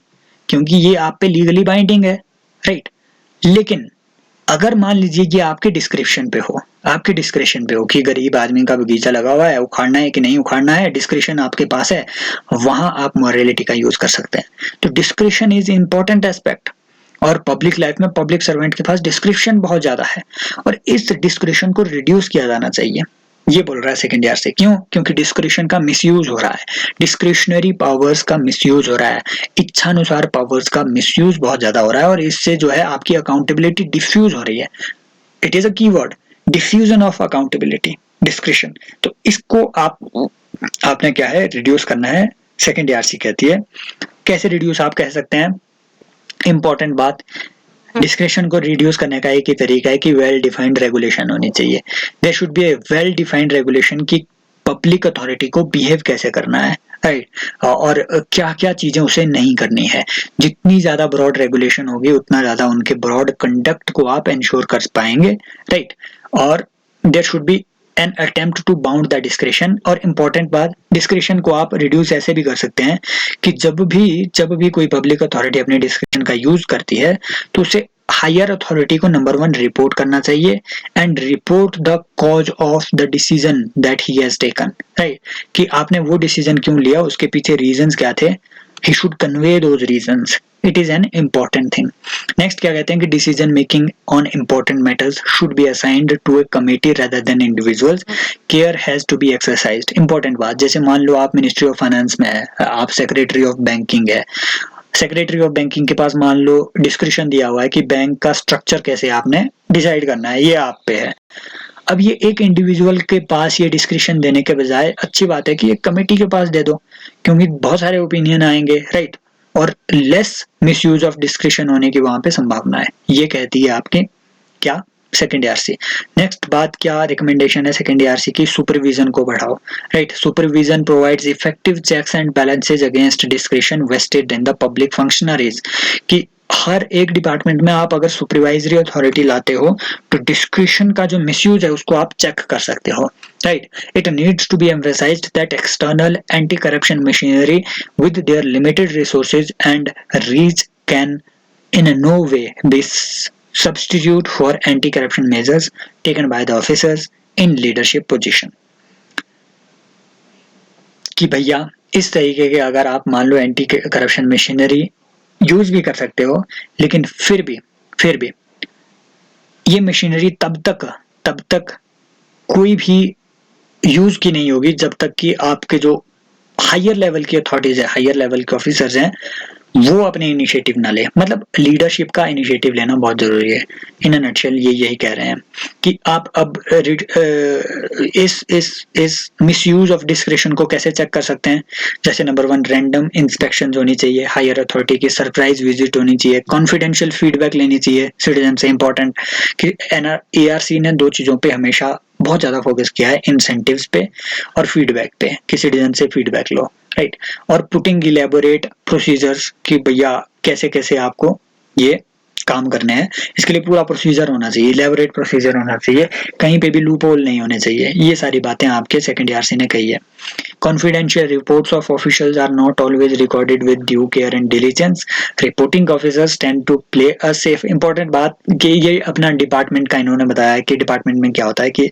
क्योंकि ये आप पे लीगली बाइंडिंग है, राइट। लेकिन अगर मान लीजिए कि आपके डिस्क्रिप्शन पे हो कि गरीब आदमी का बगीचा लगा हुआ है, उखाड़ना है कि नहीं उखाड़ना है, डिस्क्रिप्शन आपके पास है, वहां आप मोरालिटी का यूज कर सकते हैं। तो डिस्क्रिप्शन इज इंपॉर्टेंट एस्पेक्ट और पब्लिक लाइफ में पब्लिक सर्वेंट के पास डिस्क्रिप्शन बहुत ज्यादा है और इस डिस्क्रिप्शन को रिड्यूस किया जाना चाहिए, ये बोल रहा है सेकंड ईयर से। क्यों? क्योंकि डिस्क्रिप्शन का मिसयूज हो रहा है, डिस्क्रिशनरी पावर्स का मिसयूज हो रहा है, इच्छानुसार पावर्स का मिसयूज बहुत ज्यादा हो रहा है और इससे जो है आपकी अकाउंटेबिलिटी डिफ्यूज हो रही है। It is a keyword, diffusion of accountability, description. तो इसको आपने क्या है रिड्यूस करना है, सेकंड ईआरसी कहती है। कैसे रिड्यूस आप कह सकते हैं? इंपॉर्टेंट बात, डिस्क्रिप्शन को रिड्यूस करने का एक ही तरीका है कि वेल डिफाइंड रेगुलेशन होनी चाहिए। There should be a well defined regulation कि पब्लिक अथॉरिटी को बिहेव कैसे करना है, राइट, और क्या क्या चीजें उसे नहीं करनी है। जितनी ज्यादा ब्रॉड रेगुलेशन होगी उतना ज्यादा उनके ब्रॉड कंडक्ट को आप इंश्योर कर पाएंगे, राइट। और there should be an attempt to bound the description. और इम्पोर्टेंट बात, डिस्क्रिप्शन को आप रिड्यूस ऐसे भी कर सकते हैं कि जब भी कोई पब्लिक अथॉरिटी अपने डिस्क्रिप्शन का यूज करती है तो उसे हायर अथॉरिटी को नंबर 1 रिपोर्ट करना चाहिए and report the cause of the decision that he has taken, right, कि आपने वो डिसीजन क्यों लिया, उसके पीछे रीजंस क्या थे, he should convey those reasons. It is an important thing. Next क्या कहते हैं कि decision making on important matters should be assigned to a committee rather than individuals. Care has to be exercised. Important बात, जैसे मान लो आप ministry of finance में है, आप सेक्रेटरी ऑफ बैंकिंग है, सेक्रेटरी ऑफ बैंकिंग के पास मान लो डिस्क्रिप्शन दिया हुआ है कि बैंक का स्ट्रक्चर कैसे आपने डिसाइड करना है, ये आप पे है। अब ये एक इंडिविजुअल के पास ये डिस्क्रिप्शन देने के बजाय अच्छी बात है कि एक कमेटी के पास दे दो, क्योंकि बहुत सारे ओपिनियन आएंगे, राइट, और लेस मिसयूज ऑफ डिस्क्रिप्शन होने की वहां पे संभावना है। ये कहती है आपके क्या सेकेंड ईआरसी। नेक्स्ट बात क्या रिकमेंडेशन है सेकेंड ईआरसी की? सुपरविजन को बढ़ाओ, right. Supervision provides effective checks and balances against description vested in the public functionaries. कि हर एक डिपार्टमेंट में आप अगर सुपरवाइजरी अथॉरिटी लाते हो तो डिस्क्रिप्शन का जो मिसयूज है उसको आप चेक कर सकते हो, right. It needs to be emphasised that external anti corruption machinery with their limited resources and reach can in no way be substitute for anti-corruption measures taken by the officers in leadership position। कि भैया इस तरीके के अगर आप मान लो anti corruption machinery use भी कर सकते हो, लेकिन फिर भी ये मशीनरी तब तक कोई भी यूज की नहीं होगी जब तक कि आपके जो हायर लेवल की अथॉरिटीज है, हायर लेवल के ऑफिसर्स हैं, वो अपने इनिशिएटिव ना ले। मतलब लीडरशिप का इनिशिएटिव लेना बहुत जरूरी है। इन अ नटशेल ये यही कह रहे हैं कि आप अब इस मिसयूज ऑफ डिस्क्रिप्शन को कैसे चेक कर सकते हैं। जैसे नंबर 1 रैंडम इंस्पेक्शन होनी चाहिए, हायर अथॉरिटी की सरप्राइज विजिट होनी चाहिए, कॉन्फिडेंशियल फीडबैक लेनी चाहिए सिटीजन से। इंपॉर्टेंट कि एआरसी ने 2 चीजों पे हमेशा बहुत ज़्यादा फोकस किया है इंसेंटिव्स पे और फीडबैक पे कि सिटीजन से फीडबैक लो, राइट। और पुटिंग इलेबोरेट प्रोसीजर्स कि भैया कैसे कैसे आपको ये काम करने हैं, इसके लिए पूरा प्रोसीजर होना चाहिए, इलेबोरेट प्रोसीजर होना चाहिए, कहीं पे भी लूप होल नहीं होने चाहिए। ये सारी बातें आपके सेकंड ईआरसी ने कही है। Confidential reports of officials are not always recorded with due care and diligence. Reporting officers tend to play a safe important बात कि ये अपना डिपार्टमेंट का इन्होंने बताया कि डिपार्टमेंट में क्या होता है कि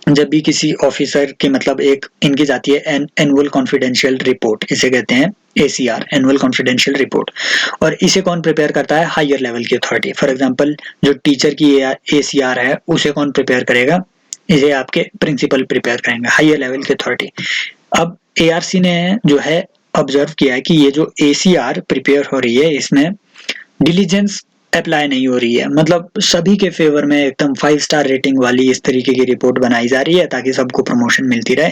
जब भी किसी ऑफिसर की मतलब एक इनकी जाती है एनुअल कॉन्फिडेंशियल रिपोर्ट, इसे कहते हैं एसीआर, एनुअल कॉन्फिडेंशियल रिपोर्ट। और इसे कौन प्रिपेयर करता है? हायर लेवल की अथॉरिटी। फॉर एग्जांपल जो टीचर की एसीआर है उसे कौन प्रिपेयर करेगा? इसे आपके प्रिंसिपल प्रिपेयर करेंगे, हायर लेवल की अथॉरिटी। अब एआरसी ने जो है ऑब्जर्व किया है कि ये जो एसीआर प्रिपेयर हो रही है इसमें डिलीजेंस अप्लाई नहीं हो रही है, मतलब सभी के फेवर में एकदम 5 स्टार रेटिंग वाली इस तरीके की रिपोर्ट बनाई जा रही है ताकि सबको प्रमोशन मिलती रहे।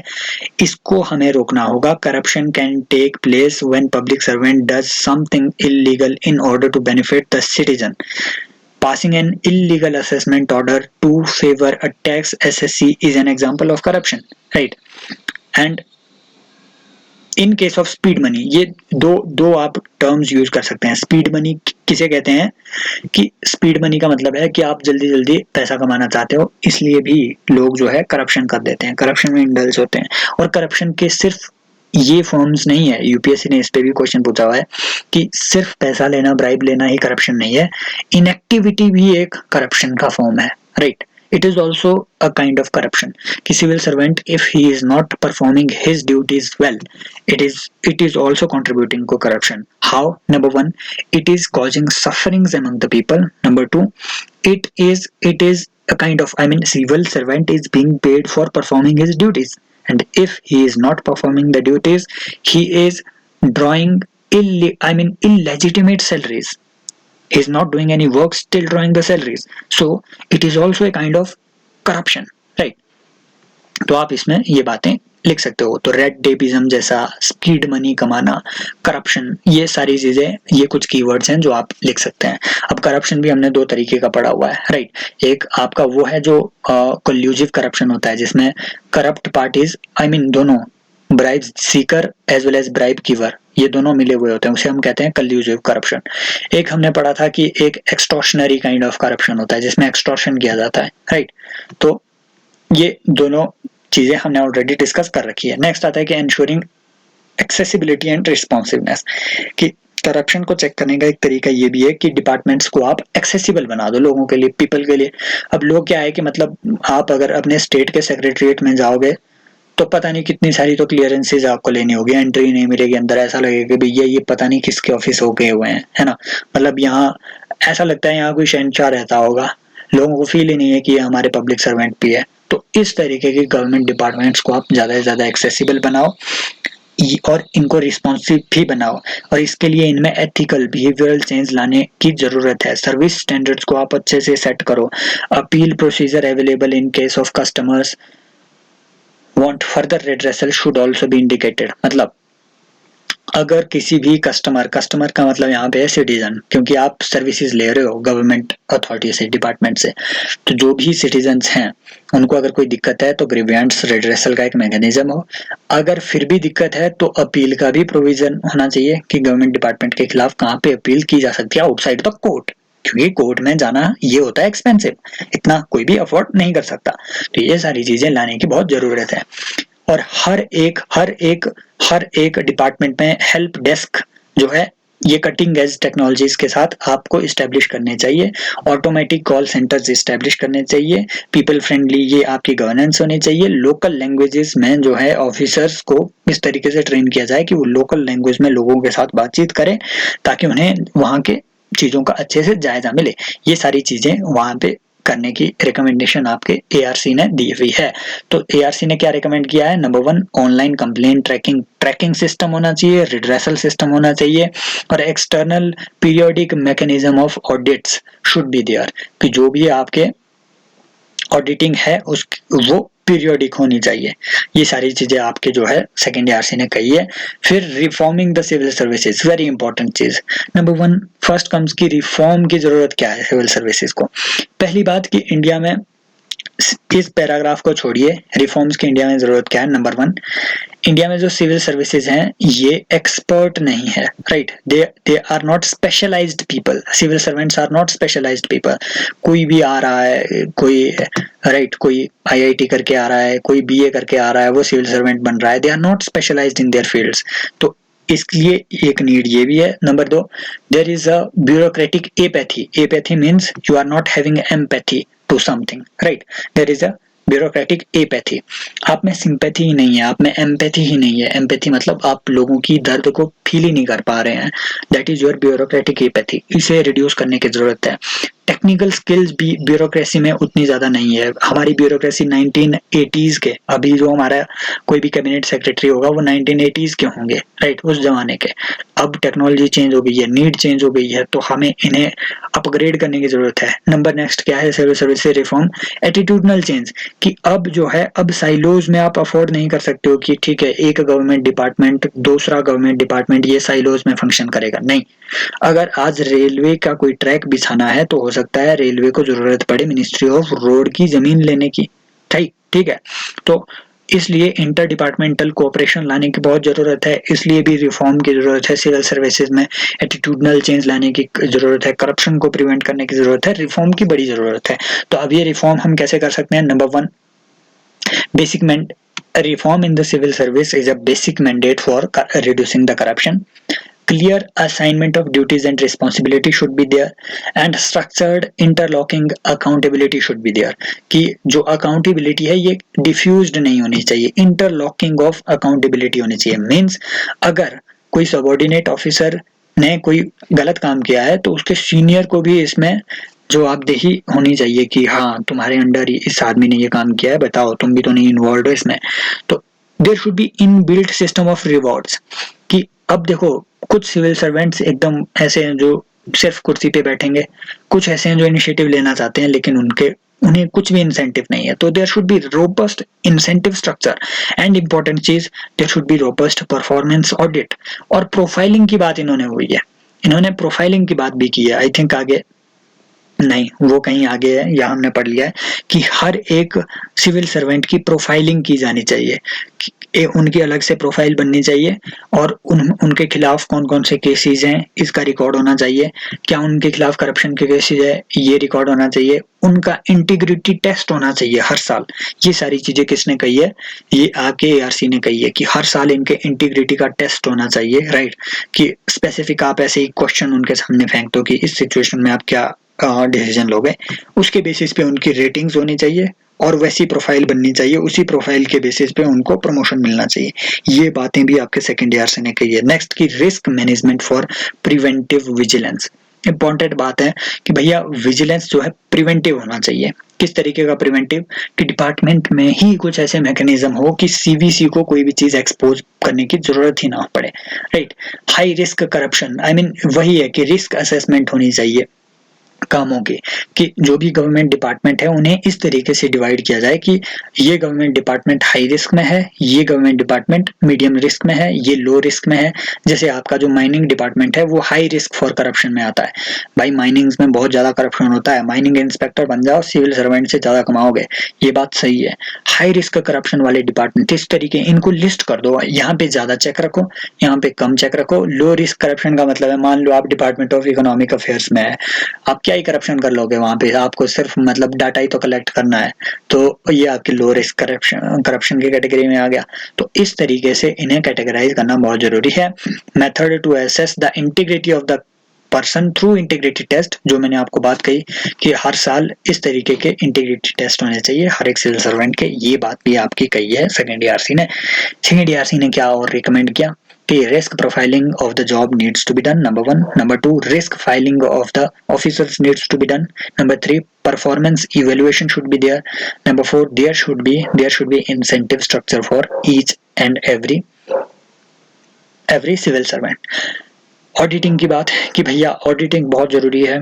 इसको हमें रोकना होगा। Corruption can take place when public servant does something illegal in order to benefit the citizen. Passing an illegal assessment order to favor a tax SSC is an example of corruption, right? And in case of speed money, ये दो आप terms use कर सकते हैं। Speed money किसे कहते हैं कि स्पीड मनी का मतलब है कि आप जल्दी जल्दी पैसा कमाना चाहते हो, इसलिए भी लोग जो है करप्शन कर देते हैं, करप्शन में इंडल्ज होते हैं। और करप्शन के सिर्फ ये फॉर्म्स नहीं है, यूपीएससी ने इस पे भी क्वेश्चन पूछा हुआ है कि सिर्फ पैसा लेना, ब्राइब लेना ही करप्शन नहीं है, इनएक्टिविटी भी एक करप्शन का फॉर्म है, right. It is also a kind of corruption. कि civil servant, if he is not performing his duties well, it is also contributing to corruption. How? Number one, it is causing sufferings among the people. Number two, it is a kind of, I mean, civil servant is being paid for performing his duties, and if he is not performing the duties, he is drawing illegitimate salaries. He is not doing any work, still drawing the salaries. So it is also a kind of corruption, right? तो आप इसमें ये बातें लिख सकते हो। तो red tapism जैसा, स्पीड मनी कमाना, करप्शन, ये सारी चीजें, ये कुछ कीवर्ड्स हैं जो आप लिख सकते हैं। अब करप्शन भी हमने दो तरीके का पढ़ा हुआ है, राइट। एक आपका वो है जो कोल्यूजिव करप्शन होता है, जिसमें करप्ट पार्टीज, आई मीन दोनों, bribe seeker as well as bribe giver, ये दोनों मिले हुए होते हैं, उसे हम कहते हैं कल्यूजिव करप्शन। एक हमने पढ़ा था कि एक एक्सटॉर्शनरी काइंड ऑफ करप्शन होता है जिसमें एक्सटॉर्शन किया जाता है, राइट। तो ये दोनों चीजें हमने ऑलरेडी डिस्कस कर रखी है। नेक्स्ट आता है कि एंश्योरिंग एक्सेसिबिलिटी एंड रिस्पॉन्सिवनेस, कि करप्शन को चेक करने का एक तरीका ये भी है कि डिपार्टमेंट्स को आप एक्सेसिबल बना दो लोगों के लिए, पीपल के लिए। अब लोग क्या है कि मतलब आप अगर अपने स्टेट के सेक्रेटरीट में जाओगे तो पता नहीं कितनी सारी तो क्लियरेंसेज आपको लेनी होगी, एंट्री नहीं मिलेगी अंदर, ऐसा लगेगा कि भैया ये पता नहीं किसके ऑफिस हो गए हुए हैं, है ना। मतलब यहाँ ऐसा लगता है यहाँ कोई शहंशाह रहता होगा, लोगों को फील ही नहीं है कि ये हमारे पब्लिक सर्वेंट भी है। तो इस तरीके के गवर्नमेंट डिपार्टमेंट्स को आप ज्यादा से ज्यादा एक्सेसिबल बनाओ और इनको रिस्पॉन्सिव भी बनाओ, और इसके लिए इनमें एथिकल बिहेवियरल चेंज लाने की जरूरत है। सर्विस स्टैंडर्ड्स को आप अच्छे से सेट करो। Appeal procedure available in case of customers want further redressal should also be indicated। मतलब अगर किसी भी कस्टमर का मतलब यहाँ पे है सिटीजन, क्योंकि आप सर्विसेज ले रहे हो गवर्नमेंट अथॉरिटी से, डिपार्टमेंट से, तो जो भी सिटीजन्स हैं उनको अगर कोई दिक्कत है तो ग्रीवियंस रेड्रेसल का एक मैकेनिज्म हो। अगर फिर भी दिक्कत है तो अपील का भी प्रोविजन होना चाहिए कि गवर्नमेंट डिपार्टमेंट के खिलाफ कहाँ पे अपील की जा सकती है, आउटसाइड द कोर्ट, क्योंकि कोर्ट में जाना ये होता है एक्सपेंसिव, इतना कोई भी अफोर्ड नहीं कर सकता। तो ये सारी चीजें लाने की बहुत जरूरत है। और हर एक डिपार्टमेंट में हेल्प डेस्क जो है ये कटिंग एज टेक्नोलॉजीज के साथ आपको इस्टेब्लिश करने चाहिए। ऑटोमेटिक कॉल सेंटर्स इस्टेब्लिश करने चाहिए। पीपल फ्रेंडली ये आपकी गवर्नेंस होनी चाहिए। लोकल लैंग्वेजेस में जो है ऑफिसर्स को इस तरीके से ट्रेन किया जाए कि वो लोकल लैंग्वेज में लोगों के साथ बातचीत करें ताकि उन्हें वहाँ के चीजों का अच्छे से जायजा मिले। ये सारी चीजें वहाँ पे करने की रिकमेंडेशन आपके एआरसी ने दी हुई है। तो एआरसी ने क्या रिकमेंड किया है? Number 1, online complaint tracking system होना चाहिए, रिड्रेसल सिस्टम होना चाहिए, और external periodic mechanism of audits should be there, कि जो भी आपके ऑडिटिंग है उस वो पीरियोडिक होनी चाहिए। ये सारी चीजें आपके जो है सेकेंड ईआरसी ने कही है। फिर reforming the civil services, very important चीज। नंबर 1 फर्स्ट कम्स की रिफॉर्म की जरूरत क्या है सिविल सर्विसेज को। पहली बात कि इंडिया में इस पैराग्राफ को छोड़िए, रिफॉर्म्स की इंडिया में जरूरत क्या है। नंबर 1, इंडिया में जो सिविल सर्विसेज हैं ये एक्सपर्ट नहीं है, right. They are not specialised people, civil servants are not specialised people. कोई भी आ रहा है, कोई राइट, कोई आईआईटी करके आ रहा है, कोई बीए करके आ रहा है, वो सिविल सर्वेंट बन रहा है। They are not specialised in their fields. तो इसलिए एक नीड ये भी है। Number 2, there is a bureaucratic apathy. Apathy means you are not having empathy to something, right. There is a bureaucratic apathy. आप में सिंपैथी ही नहीं है, आप में एम्पैथी ही नहीं है। एम्पैथी मतलब आप लोगों की दर्द को फील ही नहीं कर पा रहे हैं। That is your bureaucratic apathy. इसे रिड्यूस करने की जरूरत है। टेक्निकल स्किल्स भी ब्यूरोक्रेसी में उतनी ज्यादा नहीं है। हमारी ब्यूरोक्रेसी 1980s के, अभी जो हमारा कोई भी कैबिनेट सेक्रेटरी होगा वो 1980s के होंगे, राइट, उस जमाने के। अब टेक्नोलॉजी चेंज हो गई है, नीड चेंज हो गई है, तो हमें इन्हें अपग्रेड करने की जरूरत है। नंबर नेक्स्ट क्या है सिविल सर्विस से रिफॉर्म? Attitudinal change. कि अब जो है, अब साइलोज में आप अफोर्ड नहीं कर सकते हो कि ठीक है एक गवर्नमेंट डिपार्टमेंट दूसरा गवर्नमेंट डिपार्टमेंट ये साइलोज में फंक्शन करेगा, नहीं। अगर आज रेलवे का कोई ट्रैक बिछाना है तो हो सकता है रेलवे को जरूरत पड़े मिनिस्ट्री ऑफ रोड की जमीन लेने की, ठीक ठीक है। तो इसलिए इंटर डिपार्टमेंटल कोऑपरेशन लाने की बहुत जरूरत है। इसलिए भी रिफॉर्म की जरूरत है सिविल सर्विसेज में। एटीट्यूडनल चेंज लाने की जरूरत है। करप्शन को प्रिवेंट करने की जरूरत है। रिफॉर्म की बड़ी जरूरत है। तो अब ये रिफॉर्म हम कैसे कर सकते हैं? Number 1, basic reform in the civil service is a basic mandate for reducing the corruption. Clear assignment of duties and responsibility should be there, and structured interlocking accountability should be there. कि जो accountability है ये diffused नहीं होनी चाहिए, interlocking of accountability होनी चाहिए। Means अगर कोई सबॉर्डिनेट ऑफिसर ने कोई गलत काम किया है तो उसके सीनियर को भी इसमें जवाबदेही होनी चाहिए कि हाँ तुम्हारे अंडर इस आदमी ने ये काम किया है, बताओ तुम भी तो नहीं इन्वॉल्व हो इसमें। तो there should be inbuilt system of rewards. कि अब देखो कुछ सिविल सर्वेंट्स एकदम ऐसे हैं जो सिर्फ कुर्सी पे बैठेंगे, कुछ ऐसे हैं जो इनिशिएटिव लेना चाहते हैं लेकिन उन्हें कुछ भी इंसेंटिव नहीं है। तो there should be robust incentive structure and important चीज, there should be robust performance audit. और प्रोफाइलिंग की बात इन्होंने हुई है, इन्होंने प्रोफाइलिंग की बात भी की है। आई थिंक आगे नहीं, वो कहीं आगे है, या हमने पढ़ लिया है कि हर एक सिविल सर्वेंट की प्रोफाइलिंग की जानी चाहिए। उनकी अलग से प्रोफाइल बननी चाहिए और उनके खिलाफ कौन कौन से केसेस हैं इसका रिकॉर्ड होना चाहिए। क्या उनके खिलाफ करप्शन के केसेस है ये रिकॉर्ड होना चाहिए। उनका इंटीग्रिटी टेस्ट होना चाहिए हर साल। ये सारी चीजें किसने कही है? ये आपके एआरसी ने कही है कि हर साल इनके इंटीग्रिटी का टेस्ट होना चाहिए, राइट। कि स्पेसिफिक आप ऐसे ही क्वेश्चन उनके सामने फेंक दो कि इस सिचुएशन में आप क्या डिसीजन लोगे, उसके बेसिस पे उनकी रेटिंग्स होनी चाहिए और वैसी प्रोफाइल बननी चाहिए। उसी प्रोफाइल के बेसिस पे उनको प्रमोशन मिलना चाहिए। ये बातें भी आपके सेकंड ईयर से ने कही है। नेक्स्ट की risk management for preventive vigilance. Important बात है कि भैया विजिलेंस जो है प्रिवेंटिव होना चाहिए। किस तरीके का प्रिवेंटिव? कि डिपार्टमेंट में ही कुछ ऐसे मैकेनिज्म हो कि सीवीसी को कोई भी चीज एक्सपोज करने की जरूरत ही ना पड़े, right. High risk corruption, I mean वही है कि रिस्क असेसमेंट होनी चाहिए कामों की। कि जो भी गवर्नमेंट डिपार्टमेंट है उन्हें इस तरीके से डिवाइड किया जाए कि ये गवर्नमेंट डिपार्टमेंट हाई रिस्क में है, ये गवर्नमेंट डिपार्टमेंट मीडियम रिस्क में है, ये लो रिस्क में है। जैसे आपका जो माइनिंग डिपार्टमेंट है वो हाई रिस्क फॉर करप्शन में आता है। भाई माइनिंग्स में बहुत ज्यादा करप्शन होता है, माइनिंग इंस्पेक्टर बन जाओ सिविल सर्वेंट से ज्यादा कमाओगे, ये बात सही है। हाई रिस्क करप्शन वाले डिपार्टमेंट इस तरीके इनको लिस्ट कर दो, यहाँ पे ज्यादा चेक रखो, यहाँ पे कम चेक रखो। लो रिस्क करप्शन का मतलब है मान लो आप डिपार्टमेंट ऑफ इकोनॉमिक अफेयर्स में है, आप क्या ही करप्शन कर लोगे वहां पे, आपको सिर्फ मतलब डाटा ही तो कलेक्ट करना है। तो ये आपकी लो रिस्क करप्शन की कैटेगरी में आ गया। तो इस तरीके से इन्हें कैटेगराइज करना बहुत जरूरी है। Method to assess the integrity of the person through integrity test, जो मैंने आपको बात कही कि हर साल इस तरीके के इंटीग्रिटी टेस्ट होने चाहिए हर एक सिविल सर्वेंट के। ये बात भी आपकी कही है सेकेंड ईआरसी ने। सेकेंड ईआरसी ने क्या और रिकमेंड किया कि risk profiling of the job needs to be done, number 1. Number 2, risk filing of the officers needs to be done. Number 3, performance evaluation should be there. Number 4, there should be incentive structure for each and every civil servant. Auditing की बात कि भैया auditing बहुत जरूरी है,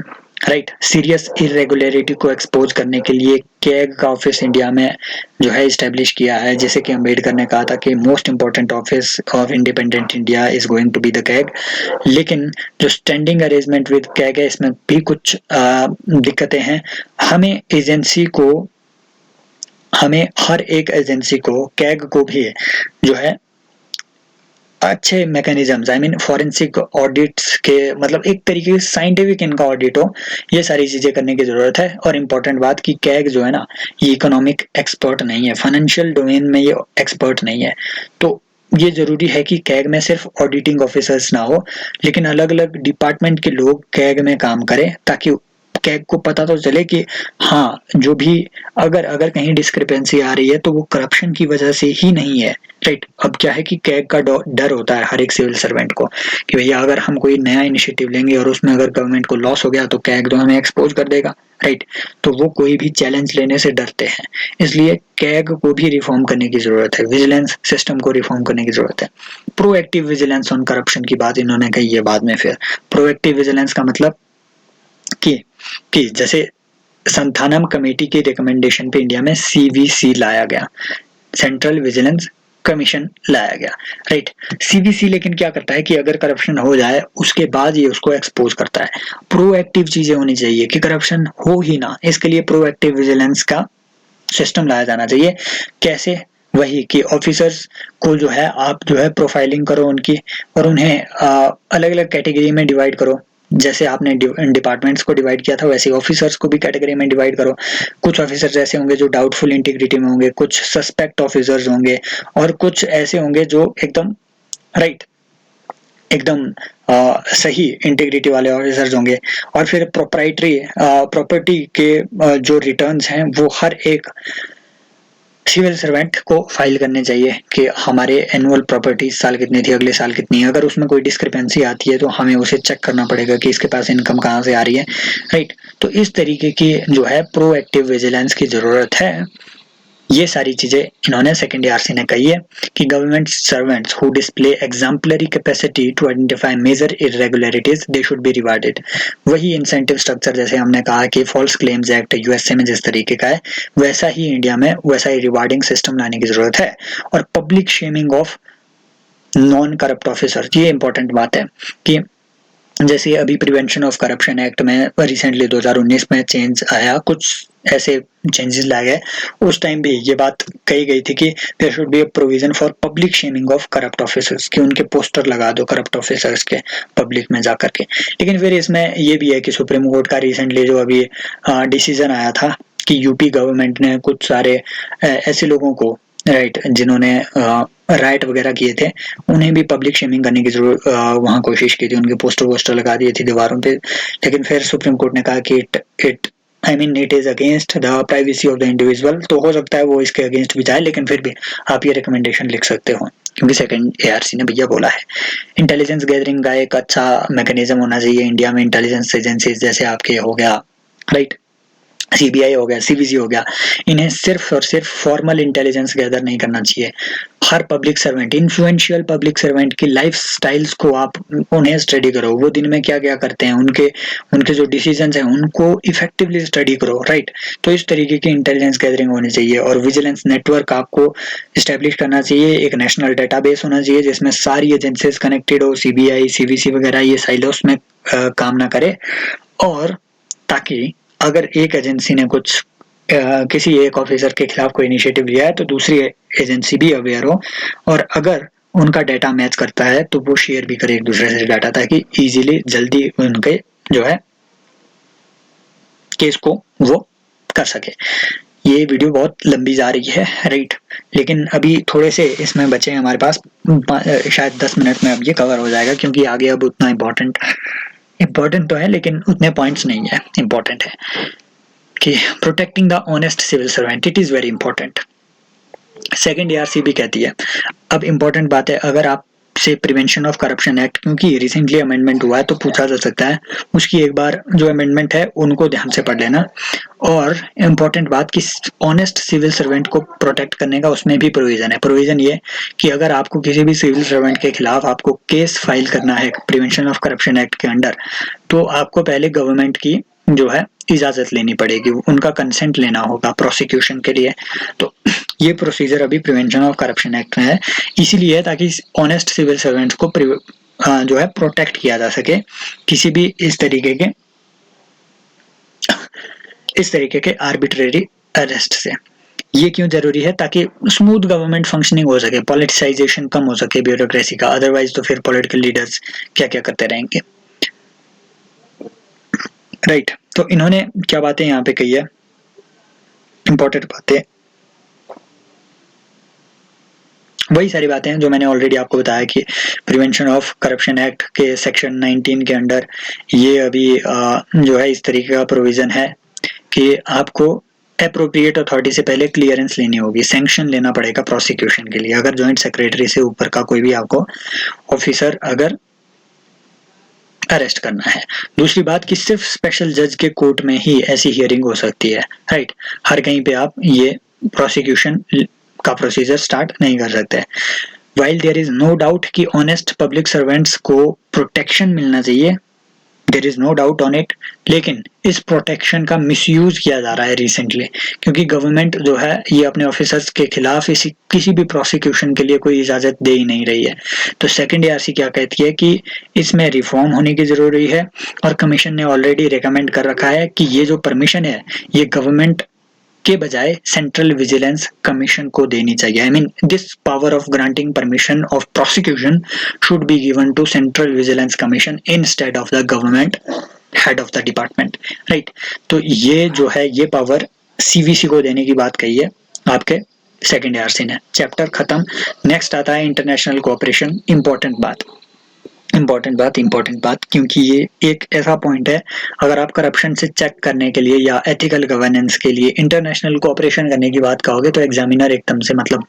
right. Serious irregularity को expose करने के लिए कैग का ऑफिस इंडिया में जो है इस्टेब्लिश किया है। जैसे कि अम्बेडकर ने कहा था कि most important office of independent India is going to be the CAG. लेकिन जो स्टैंडिंग अरेंजमेंट विद कैग है इसमें भी कुछ दिक्कतें हैं। हमें एजेंसी को हमें हर एक एजेंसी को, कैग को भी जो है अच्छे mechanisms, I mean forensic audits के, मतलब एक तरीके से साइंटिफिक इनका ऑडिट हो, ये सारी चीजें करने की जरूरत है। और इम्पोर्टेंट बात कि कैग जो है ना, ये इकोनॉमिक एक्सपर्ट नहीं है, फाइनेंशियल डोमेन में ये एक्सपर्ट नहीं है। तो ये जरूरी है कि कैग में सिर्फ ऑडिटिंग ऑफिसर्स ना हो, लेकिन अलग अलग डिपार्टमेंट के लोग कैग में काम करें, ताकि कैग को पता तो चले कि हाँ, जो भी अगर अगर कहीं डिस्क्रिपेंसी आ रही है तो वो करप्शन की वजह से ही नहीं है। राइट। अब क्या है कि कैग का डर होता है हर एक सिविल सर्वेंट को कि भैया अगर हम कोई नया इनिशिएटिव लेंगे और उसमें अगर गवर्नमेंट को लॉस हो गया तो कैग तो हमें एक्सपोज कर देगा। राइट। तो वो कोई भी चैलेंज लेने से डरते हैं, इसलिए कैग को भी रिफॉर्म करने की जरूरत है, विजिलेंस सिस्टम को रिफॉर्म करने की जरूरत है। प्रोएक्टिव विजिलेंस ऑन करप्शन की बात इन्होंने कही है बाद में। फिर प्रोएक्टिव विजिलेंस का मतलब कि जैसे संथानम कमेटी की रिकमेंडेशन पे इंडिया में सीवीसी लाया गया, सेंट्रल विजिलेंस कमीशन लाया गया। राइट। सीवीसी लेकिन क्या करता है कि अगर करप्शन हो जाए उसके बाद ये उसको एक्सपोज करता है। प्रोएक्टिव चीजें होनी चाहिए कि करप्शन हो ही ना, इसके लिए प्रोएक्टिव विजिलेंस का सिस्टम लाया जाना चाहिए। कैसे? वही कि ऑफिसर्स को जो है आप जो है प्रोफाइलिंग करो उनकी, और उन्हें अलग अलग कैटेगरी में डिवाइड करो। जैसे आपने डिपार्टमेंट्स को डिवाइड किया था, वैसे ऑफिसर्स को भी कैटेगरी में डिवाइड करो। कुछ ऑफिसर्स ऐसे होंगे जो डाउटफुल इंटीग्रिटी में होंगे, कुछ सस्पेक्ट ऑफिसर्स होंगे, और कुछ ऐसे होंगे जो एकदम राइट, एकदम सही इंटीग्रिटी वाले ऑफिसर्स होंगे। और फिर प्रोप्राइटरी प्रॉपर्टी के जो रिटर्न्स हैं वो हर एक सिविल सर्वेंट को फाइल करने चाहिए कि हमारे एनुअल प्रॉपर्टी इस साल कितनी थी, अगले साल कितनी है। अगर उसमें कोई डिस्क्रिपेंसी आती है तो हमें उसे चेक करना पड़ेगा कि इसके पास इनकम कहाँ से आ रही है। राइट। तो इस तरीके की जो है प्रोएक्टिव विजिलेंस की जरूरत है। ये सारी चीजें इन्होंने सेकंड ईआरसी ने कही है कि government servants who display exemplary capacity to identify major irregularities they should be rewarded. वही इंसेंटिव स्ट्रक्चर जैसे हमने कहा कि फॉल्स क्लेम्स एक्ट यूएसए में जिस तरीके का है, वैसा ही इंडिया में वैसा ही रिवार्डिंग सिस्टम लाने की जरूरत है। और public shaming of non corrupt officer, ये इंपॉर्टेंट बात है कि जैसे अभी प्रिवेंशन ऑफ करप्शन एक्ट में रिसेंटली 2019 में चेंज आया, कुछ ऐसे चेंजेस लाए गए। उस टाइम भी ये बात कही गई थी कि there should be a provision for public shaming of corrupt officers, कि उनके पोस्टर लगा दो करप्ट ऑफिसर्स के पब्लिक में जाकर के। लेकिन फिर इसमें ये भी है कि सुप्रीम कोर्ट का रिसेंटली जो अभी डिसीजन आया था कि यूपी गवर्नमेंट ने कुछ सारे ऐसे लोगों को, राइट, जिन्होंने राइट वगैरह किए थे, उन्हें भी पब्लिक शेमिंग करने की जरूरत वहां कोशिश की थी, उनके पोस्टर वोस्टर लगा दिए थे दीवारों पे। लेकिन फिर सुप्रीम कोर्ट ने कहा कि it I mean it is against the privacy of the individual. तो हो सकता है वो इसके अगेंस्ट भी जाए, लेकिन फिर भी आप ये रिकमेंडेशन लिख सकते हो क्योंकि सेकंड एआरसी ने भैया बोला है। इंटेलिजेंस गैदरिंग का एक अच्छा मैकेनिज्म होना चाहिए इंडिया में। इंटेलिजेंस एजेंसीज जैसे आपके हो गया, राइट, सीबीआई हो गया, सीवीसी हो गया, इन्हें सिर्फ और सिर्फ फॉर्मल इंटेलिजेंस गैदर नहीं करना चाहिए। हर public servant, influential public servant की लाइफ स्टाइल्स को आप उन्हें स्टडी करो, वो दिन में क्या क्या करते हैं, उनके उनके जो डिसीजंस हैं उनको इफेक्टिवली स्टडी करो। राइट। तो इस तरीके की इंटेलिजेंस गैदरिंग होनी चाहिए। और विजिलेंस नेटवर्क आपको स्टैब्लिश करना चाहिए, एक नेशनल डेटाबेस होना चाहिए जिसमें सारी एजेंसीज कनेक्टेड हो, सीबीआई, सीवीसी वगैरह ये साइलोस में काम ना करे। और ताकि अगर एक एजेंसी ने कुछ किसी एक ऑफिसर के खिलाफ कोई इनिशिएटिव लिया है तो दूसरी एजेंसी भी अवेयर हो, और अगर उनका डाटा मैच करता है तो वो शेयर भी करे एक दूसरे से डाटा, ताकि इजीली जल्दी उनके जो है केस को वो कर सके। ये वीडियो बहुत लंबी जा रही है, राइट, लेकिन अभी थोड़े से इसमें बचे हैं हमारे पास शायद 10 मिनट में अब ये कवर हो जाएगा, क्योंकि आगे अब उतना इम्पोर्टेंट तो है लेकिन उतने पॉइंट्स नहीं है। इम्पोर्टेंट है कि protecting the honest civil servant, it is very important. Second ARC भी कहती है। अब इम्पोर्टेंट बात है, अगर आप से प्रिवेंशन ऑफ करप्शन एक्ट, क्योंकि रिसेंटली अमेंडमेंट हुआ है तो पूछा जा सकता है, उसकी एक बार जो अमेंडमेंट है उनको ध्यान से पढ़ लेना। और इम्पोर्टेंट बात कि ऑनेस्ट सिविल सर्वेंट को प्रोटेक्ट करने का उसमें भी प्रोविजन है। प्रोविजन ये कि अगर आपको किसी भी सिविल सर्वेंट के खिलाफ आपको केस फाइल करना है प्रिवेंशन ऑफ करप्शन एक्ट के अंडर, तो आपको पहले गवर्नमेंट की जो है इजाजत लेनी पड़ेगी, उनका कंसेंट लेना होगा प्रोसिक्यूशन के लिए। तो ये प्रोसीजर अभी प्रिवेंशन ऑफ करप्शन एक्ट में है, इसीलिए है ताकि ऑनेस्ट सिविल सर्वेंट्स को जो है प्रोटेक्ट किया जा सके किसी भी इस तरीके के आर्बिट्रेरी अरेस्ट से। ये क्यों जरूरी है? ताकि स्मूथ गवर्नमेंट फंक्शनिंग हो सके, पॉलिटिसाइजेशन कम हो सके ब्यूरोक्रेसी का, अदरवाइज तो फिर पॉलिटिकल लीडर्स क्या क्या करते रहेंगे, राइट। तो इन्होंने क्या बातें यहाँ पे कही है, इंपॉर्टेंट बातें, वही सारी बातें हैं जो मैंने ऑलरेडी आपको बताया कि प्रिवेंशन ऑफ करप्शन एक्ट के सेक्शन 19 के अंडर ये अभी जो है इस तरीके का प्रोविजन है कि आपको अप्रोप्रिएट अथॉरिटी से पहले क्लियरेंस लेनी होगी, सैंक्शन लेना पड़ेगा प्रोसिक्यूशन के लिए, अगर जॉइंट सेक्रेटरी से ऊपर का कोई भी आपको ऑफिसर अगर अरेस्ट करना है। दूसरी बात कि सिर्फ स्पेशल जज के कोर्ट में ही ऐसी हियरिंग हो सकती है, राइट। हर कहीं पे आप ये प्रोसिक्यूशन का प्रोसीजर स्टार्ट नहीं कर सकते। While there is no doubt कि ऑनेस्ट पब्लिक सर्वेंट्स को प्रोटेक्शन मिलना चाहिए, there is no doubt on it, लेकिन इस प्रोटेक्शन का मिसयूज किया जा रहा है रिसेंटली, क्योंकि गवर्नमेंट जो है ये अपने ऑफिसर्स के खिलाफ किसी भी प्रोसिक्यूशन के लिए कोई इजाजत दे ही नहीं रही है। तो सेकंड एआरसी क्या कहती है कि इसमें रिफॉर्म होने की जरूरी है, और कमीशन ने ऑलरेडी रिकमेंड कर रखा है कि ये जो परमिशन है ये गवर्नमेंट के बजाय सेंट्रल विजिलेंस कमीशन को देनी चाहिए। I mean this power of granting permission of prosecution should be given to central vigilance commission instead of the government head of the department, right. तो ये जो है ये पावर सीवीसी को देने की बात कही है आपके सेकेंड एआरसी ने। चैप्टर खत्म। नेक्स्ट आता है इंटरनेशनल कोऑपरेशन। इंपॉर्टेंट बात, क्योंकि ये एक ऐसा पॉइंट है, अगर आप करप्शन से चेक करने के लिए या एथिकल गवर्नेंस के लिए इंटरनेशनल कोऑपरेशन करने की बात कहोगे तो एग्जामिनर एकदम से मतलब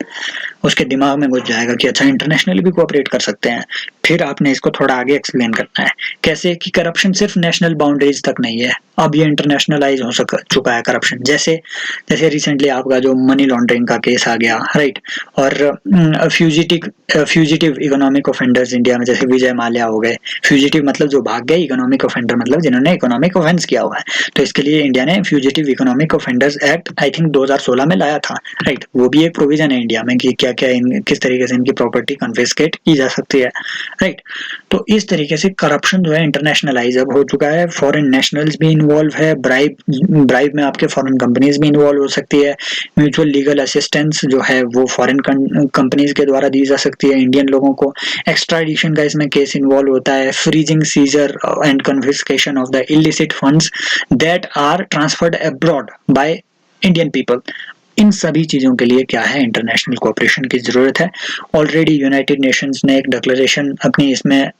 उसके दिमाग में घुस जाएगा कि अच्छा इंटरनेशनली भी कोऑपरेट कर सकते हैं। फिर आपने इसको थोड़ा आगे एक्सप्लेन करना है कैसे कि करप्शन सिर्फ नेशनल बाउंड्रीज तक नहीं है, अब ये इंटरनेशनलाइज हो चुका है करप्शन। जैसे रिसेंटली आपका जो मनी लॉन्ड्रिंग का केस आ गया, राइट, और फ्यूजिटिव इकोनॉमिक ऑफेंडर्स इंडिया में जैसे विजय माल्या हो गए। फ्यूजिटिव मतलब जो भाग गए, इकोनॉमिक ऑफेंडर मतलब जिन्होंने इकोनॉमिक ऑफेंस किया हुआ है। तो इसके लिए इंडिया ने fugitive economic offenders act I think 2016 में लाया था, राइट। वो भी एक प्रोविजन है इंडिया में कि क्या क्या किस तरीके से इनकी प्रॉपर्टी कन्फिस्केट की जा सकती है, राइट। तो इस तरीके से करप्शन जो है इंटरनेशनलाइज अब हो चुका है। फॉरेन नेशनल्स भी इन्वॉल्व है, ब्राइब में आपके फॉरेन कंपनीज भी इन्वॉल्व हो सकती है। म्यूचुअल लीगल असिस्टेंस जो है वो फॉरेन कंपनीज के द्वारा दी जा सकती है इंडियन लोगों को। एक्स्ट्राडिशन का इसमें केस इन्वॉल्व होता है। Freezing, seizure and confiscation of the illicit funds that are transferred abroad by Indian people. इन सभी चीजों के लिए क्या है, इंटरनेशनल कोऑपरेशन की जरूरत है। ऑलरेडी यूनाइटेड नेशंस ने एक डिक्लेरेशन अपनी इसमें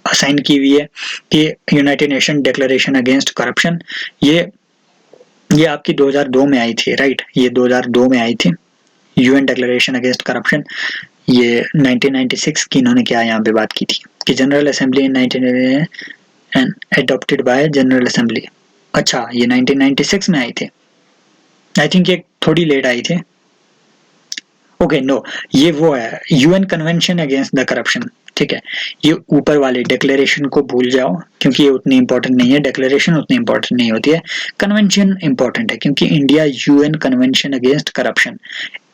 असाइन की हुई है कि United nation declaration against corruption. ये आपकी 2002 में आई थी, राइट। ये 2002 में आई थी यूएन डिक्लेरेशन अगेंस्ट करप्शन। ये 1996 की इन्होंने क्या यहाँ पे बात की थी कि general assembly in 19 and adopted by general assembly. अच्छा, ये 1996 में आई थी। आई थिंक ये थोड़ी लेट आई थी। ओके, नो, ये वो है UN convention against the corruption, ठीक है। ये ऊपर वाले डिक्लेरेशन को भूल जाओ क्योंकि ये उतनी इंपॉर्टेंट नहीं है, डिक्लेरेशन उतनी इंपॉर्टेंट नहीं होती है, कन्वेंशन इंपॉर्टेंट है क्योंकि India UN convention against corruption,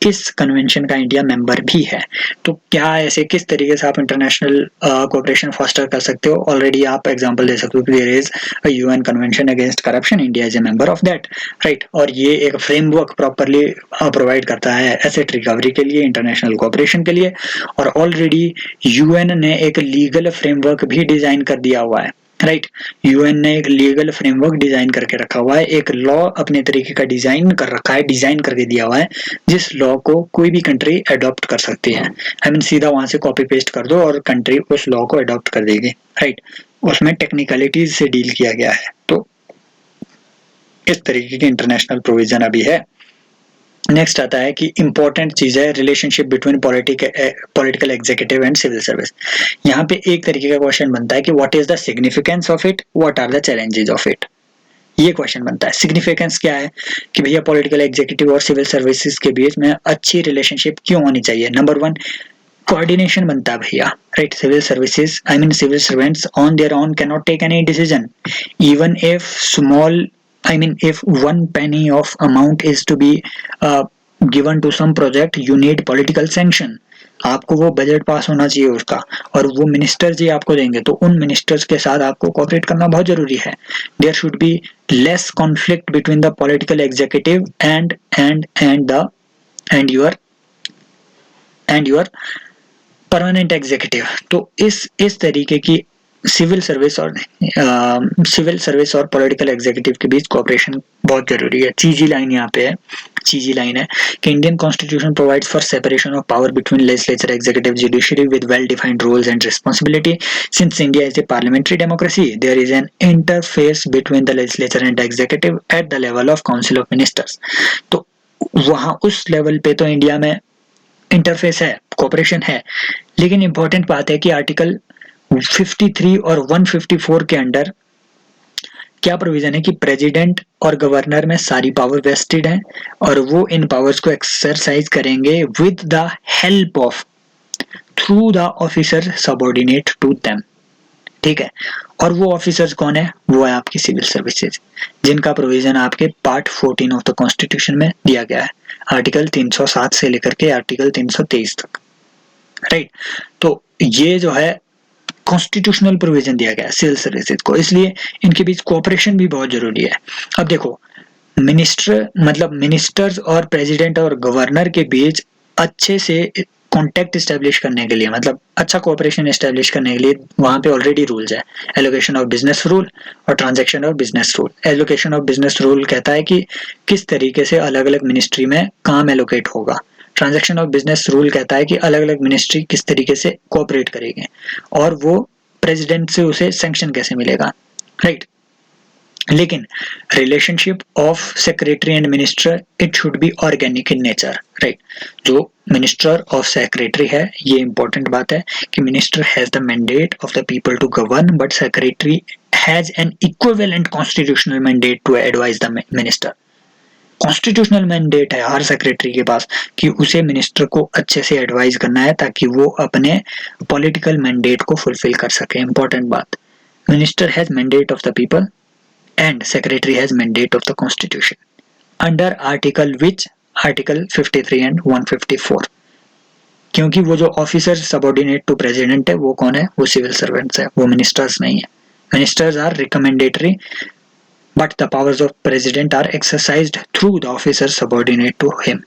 इस कन्वेंशन का इंडिया मेंबर भी है। तो क्या ऐसे किस तरीके से आप इंटरनेशनल कोऑपरेशन फॉस्टर कर सकते हो? ऑलरेडी आप एग्जांपल दे सकते हो कि there is a UN convention against corruption, India is a member of that, right. और ये एक फ्रेमवर्क प्रॉपर्ली प्रोवाइड करता है एसेट रिकवरी के लिए, इंटरनेशनल कोऑपरेशन के लिए। और ऑलरेडी यूएन ने एक लीगल फ्रेमवर्क भी डिजाइन कर दिया हुआ है, राइट। यूएन ने एक लीगल फ्रेमवर्क डिजाइन करके रखा हुआ है, एक लॉ अपने तरीके का डिजाइन कर रखा है, डिजाइन करके दिया हुआ है, जिस लॉ को कोई भी कंट्री अडॉप्ट कर सकती है। आई मीन सीधा वहां से कॉपी पेस्ट कर दो और कंट्री उस लॉ को अडॉप्ट कर देगी, राइट। उसमें टेक्निकलिटीज से डील किया गया है। तो इस तरीके की इंटरनेशनल प्रोविजन अभी है। नेक्स्ट आता है कि इंपॉर्टेंट चीज है relationship between political executive and civil service. यहाँ पे एक तरीके का क्वेश्चन बनता है कि what is the significance of it, what are the challenges of it. ये क्वेश्चन बनता है। सिग्निफिकेंस क्या है कि भैया पॉलिटिकल एग्जीक्यूटिव और सिविल सर्विसेज के बीच में अच्छी रिलेशनशिप क्यों होनी चाहिए। नंबर 1, कोऑर्डिनेशन बनता है भैया, right. Civil services I mean civil servants on their own can not take any decision, even if small if one penny of amount is to be given to some project, you need political sanction. आपको वो budget pass होना चाहिए उसका, और वो minister जी आपको देंगे, तो उन मिनिस्टर्स के साथ आपको कोऑपरेट करना बहुत जरूरी है। There should be less conflict between the political executive and the and your permanent executive. तो इस तरीके की सिविल सर्विस और पॉलिटिकल एग्जीक्यूटिव के बीच कोऑपरेशन बहुत जरूरी है। चीजी लाइन यहाँ पे है, चीजी लाइन है कि Indian constitution provides for separation of power between legislature, executive, judiciary with well defined roles and responsibility. Since India is a parliamentary democracy, there is an interface between the legislature and executive at the level of council of ministers. तो वहां उस level पे तो India में interface है, cooperation है, लेकिन important बात है कि आर्टिकल 53 और 154 के अंडर क्या प्रोविजन है कि प्रेसिडेंट और गवर्नर में सारी पावर वेस्टेड है और वो इन पावर्स को एक्सरसाइज करेंगे with the help of, through the officer subordinate to them. ठीक है, और वो ऑफिसर्स कौन है? वो है आपकी सिविल सर्विसेज, जिनका प्रोविजन आपके पार्ट 14 ऑफ द कॉन्स्टिट्यूशन में दिया गया है, आर्टिकल 307 से लेकर के आर्टिकल 323 तक। राइट, तो ये जो है कॉन्स्टिट्यूशनल प्रोविजन दिया गया है सिविल सर्विसेज को, इसलिए इनके बीच कोऑपरेशन भी बहुत जरूरी है। अब देखो, मिनिस्टर्स और प्रेसिडेंट और गवर्नर के बीच अच्छे से कॉन्टेक्ट एस्टेब्लिश करने के लिए, मतलब अच्छा कोऑपरेशन एस्टेब्लिश करने के लिए वहां पे ऑलरेडी रूल्स है, एलोकेशन ऑफ बिजनेस रूल और transaction of business rule. Allocation of business rule कहता है कि किस तरीके से अलग अलग मिनिस्ट्री में काम एलोकेट होगा। ट्रांजैक्शन ऑफ बिजनेस रूल कहता है कि अलग अलग मिनिस्ट्री किस तरीके से कोऑपरेट करेंगे और वो प्रेसिडेंट से उसे सैंक्शन कैसे मिलेगा। राइट, लेकिन relationship of secretary and minister it should be organic in nature. Right, जो मिनिस्टर ऑफ सेक्रेटरी है, ये इंपॉर्टेंट बात है कि minister has the mandate of the people to govern, but secretary has an equivalent constitutional mandate to advise the minister. Constitutional mandate है हर secretary के पास कि उसे मिनिस्टर को अच्छे से एडवाइज करना है ताकि वो अपने पॉलिटिकल मैंडेट को फुलफिल कर सके। इंपॉर्टेंट बात, minister has mandate of the people and secretary has mandate of the constitution under article which article 53 and 154। क्योंकि वो जो ऑफिसर सबऑर्डिनेट टू प्रेसिडेंट है वो कौन है? वो सिविल सर्वेंट्स है, वो मिनिस्टर्स नहीं है। Ministers are recommendatory but the powers of president are exercised through the officer subordinate to him।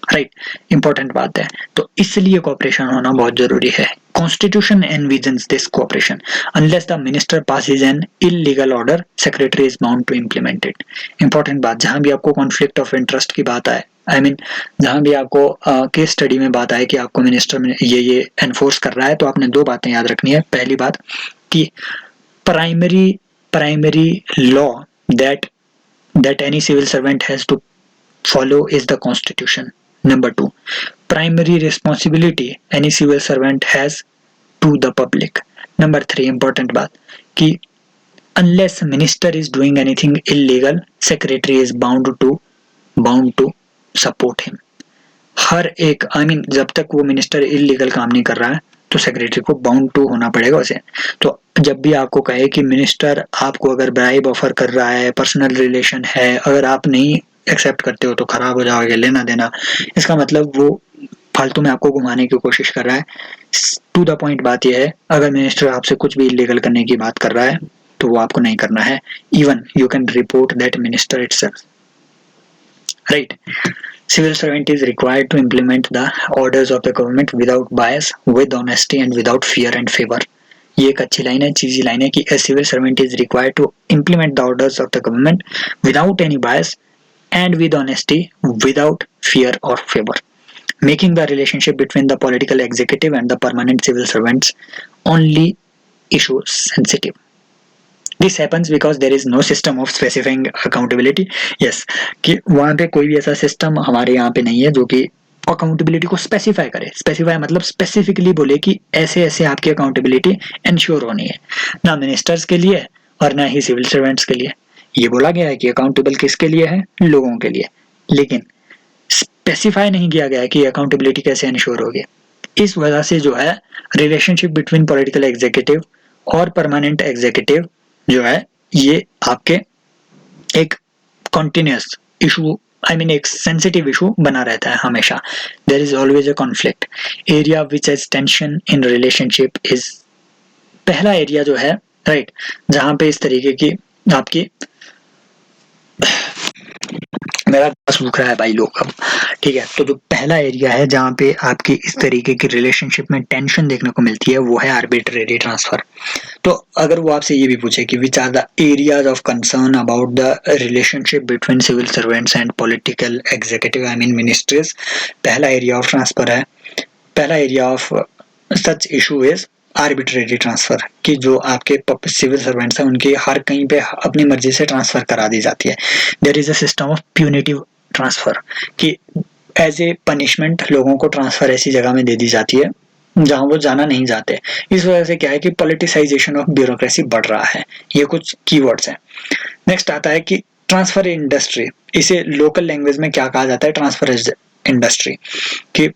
Right, important बात है, तो इसलिए कोऑपरेशन होना बहुत जरूरी है। Constitution envisions this cooperation. Unless the minister passes an illegal order, secretary is bound to implement it. Important बात, जहां भी आपको conflict of interest की बात आए, जहां भी आपको केस स्टडी में बात आए कि आपको मिनिस्टर ये एनफोर्स कर रहा है, तो आपने दो बातें याद रखनी है। पहली बात कि primary law that any civil servant has to follow is the constitution. Number 2, primary responsibility any civil servant has to the public. Number 3, important बात कि unless minister is doing anything illegal, secretary is bound to support him. हर एक जब तक वो minister illegal काम नहीं कर रहा है तो सेक्रेटरी को बाउंड टू होना पड़ेगा उसे। तो जब भी आपको कहे कि मिनिस्टर आपको अगर ब्राइब ऑफर कर रहा है, पर्सनल रिलेशन है, अगर आप नहीं एक्सेप्ट करते हो तो खराब हो जाओगे लेना देना, इसका मतलब वो फालतू में आपको घुमाने की कोशिश कर रहा है। टू द पॉइंट बात यह है, अगर मिनिस्टर आपसे कुछ भी इलीगल करने की बात कर रहा है तो वो आपको नहीं करना है। Even you can report that minister itself. Right, civil servant is required to implement the orders of the government without bias, with honesty and without fear and favor। ये एक अच्छी लाइन है, चीजी लाइन है कि a civil servant is required to implement the orders of the government without any bias and with honesty, without fear or favor, making the relationship between the political executive and the permanent civil servants only issue sensitive। This happens because there is no system of specifying accountability। yes, कि वहां पे कोई भी ऐसा system हमारे यहाँ पे नहीं है जो कि अकाउंटेबिलिटी को स्पेसिफाई करे। स्पेसिफाई मतलब स्पेसिफिकली बोले कि ऐसे ऐसे आपकी अकाउंटेबिलिटी इंश्योर होनी है, ना मिनिस्टर्स के लिए और ना ही सिविल सर्वेंट्स के लिए। ये बोला गया है कि अकाउंटेबल किसके लिए है? लोगों के लिए, लेकिन स्पेसिफाई नहीं किया गया है कि अकाउंटेबिलिटी कैसे इंश्योर होगी। इस वजह से जो है रिलेशनशिप बिटवीन पॉलिटिकल एग्जीक्यूटिव और परमानेंट एग्जीक्यूटिव जो है ये आपके एक कॉन्टिन्यूस इशू, एक सेंसिटिव इशू बना रहता है हमेशा। There is always a conflict. Area which has tension in relationship is, पहला एरिया जो है, राइट, जहां पे इस तरीके की आपकी, मेरा सूख रहा है भाई लोग अब, ठीक है। तो जो पहला एरिया है जहाँ पे आपकी इस तरीके की रिलेशनशिप में टेंशन देखने को मिलती है वो है आर्बिट्रेरी ट्रांसफर। तो अगर वो आपसे ये भी पूछे कि which are the areas of concern about the relationship between civil servants and political executive I mean ministries, पहला एरिया ऑफ ट्रांसफर है, पहला area of such issue is arbitrary transfer, कि जो आपके सिविल सर्वेंट्स हैं उनकी हर कहीं पे अपनी मर्जी से ट्रांसफर करा दी जाती है। There is a system of punitive transfer, कि एज ए पनिशमेंट लोगों को ट्रांसफर ऐसी जगह में दे दी जाती है जहां वो जाना नहीं चाहते। इस वजह से क्या है कि पॉलिटिसाइजेशन ऑफ ब्यूरोक्रेसी बढ़ रहा है। ये कुछ कीवर्ड्स हैं। नेक्स्ट आता है कि ट्रांसफर इंडस्ट्री, इसे लोकल लैंग्वेज में क्या कहा जाता है, ट्रांसफर इंडस्ट्री, कि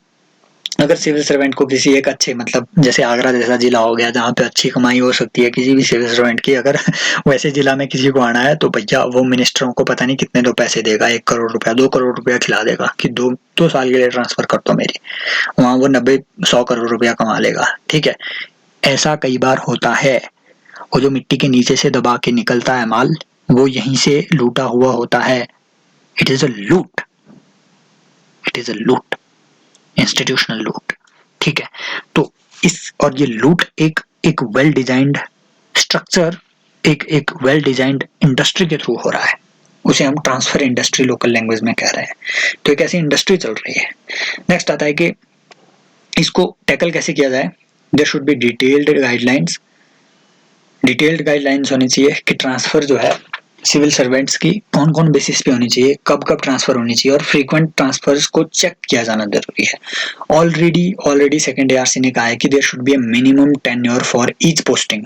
अगर सिविल सर्वेंट को किसी एक अच्छे, मतलब जैसे आगरा जैसा जिला हो गया जहाँ पे अच्छी कमाई हो सकती है किसी भी सिविल सर्वेंट की, अगर वैसे जिला में किसी को आना है तो भैया वो मिनिस्टरों को पता नहीं कितने तो पैसे देगा, 1 करोड़ रुपया 2 करोड़ रुपया खिला देगा कि 2 साल के लिए ट्रांसफर कर दो मेरी, वहां वो 90-100 करोड़ रुपया कमा लेगा। ठीक है, ऐसा कई बार होता है। वो जो मिट्टी के नीचे से दबा के निकलता है माल, वो यहीं से लूटा हुआ होता है। इट इज अ लूट, इट इज अ लूट, इंस्टीट्यूशनल लूट। ठीक है, तो इस और ये लूट एक एक वेल डिजाइंड स्ट्रक्चर, एक एक वेल डिजाइंड इंडस्ट्री के थ्रू हो रहा है, उसे हम ट्रांसफर इंडस्ट्री लोकल लैंग्वेज में कह रहे हैं। तो एक ऐसी इंडस्ट्री चल रही है। नेक्स्ट आता है कि इसको टैकल कैसे किया जाए। There should be detailed guidelines, detailed guidelines होनी चाहिए कि ट्रांसफर जो है सिविल सर्वेंट्स की कौन कौन बेसिस पे होनी चाहिए, कब कब ट्रांसफर होनी चाहिए, और फ्रीक्वेंट ट्रांसफर्स को चेक किया जाना जरूरी है। ऑलरेडी सेकंड एआरसी ने कहा है कि there should be a minimum tenure for each posting,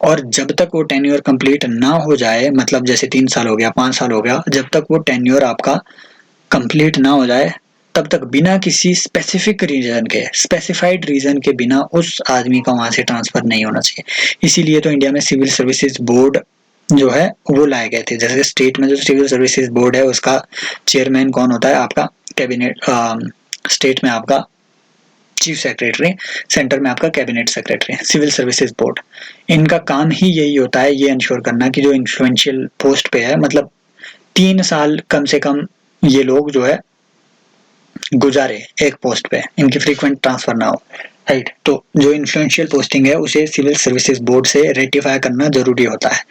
और जब तक वो टेन्योर कंप्लीट ना हो जाए, मतलब जैसे 3 साल हो गया 5 साल हो गया, जब तक वो टेन्योर आपका कंप्लीट ना हो जाए तब तक बिना किसी स्पेसिफिक रीजन के, स्पेसिफाइड रीजन के बिना उस आदमी का वहां से ट्रांसफर नहीं होना चाहिए। इसीलिए तो इंडिया में सिविल सर्विसेज बोर्ड जो है वो लाए गए थे। जैसे स्टेट में जो सिविल सर्विसेज बोर्ड है उसका चेयरमैन कौन होता है, आपका कैबिनेट, स्टेट में आपका चीफ सेक्रेटरी, सेंटर में आपका cabinet secretary. Civil services board, इनका काम ही यही होता है, ये इंश्योर करना कि जो इन्फ्लुएंशियल पोस्ट पे है, मतलब 3 साल कम से कम ये लोग जो है गुजारे एक पोस्ट पे, इनकी फ्रीक्वेंट ट्रांसफर ना हो। राइट, तो जो इन्फ्लुएंशियल पोस्टिंग है उसे सिविल सर्विसेज बोर्ड से रेटिफाई करना जरूरी होता है।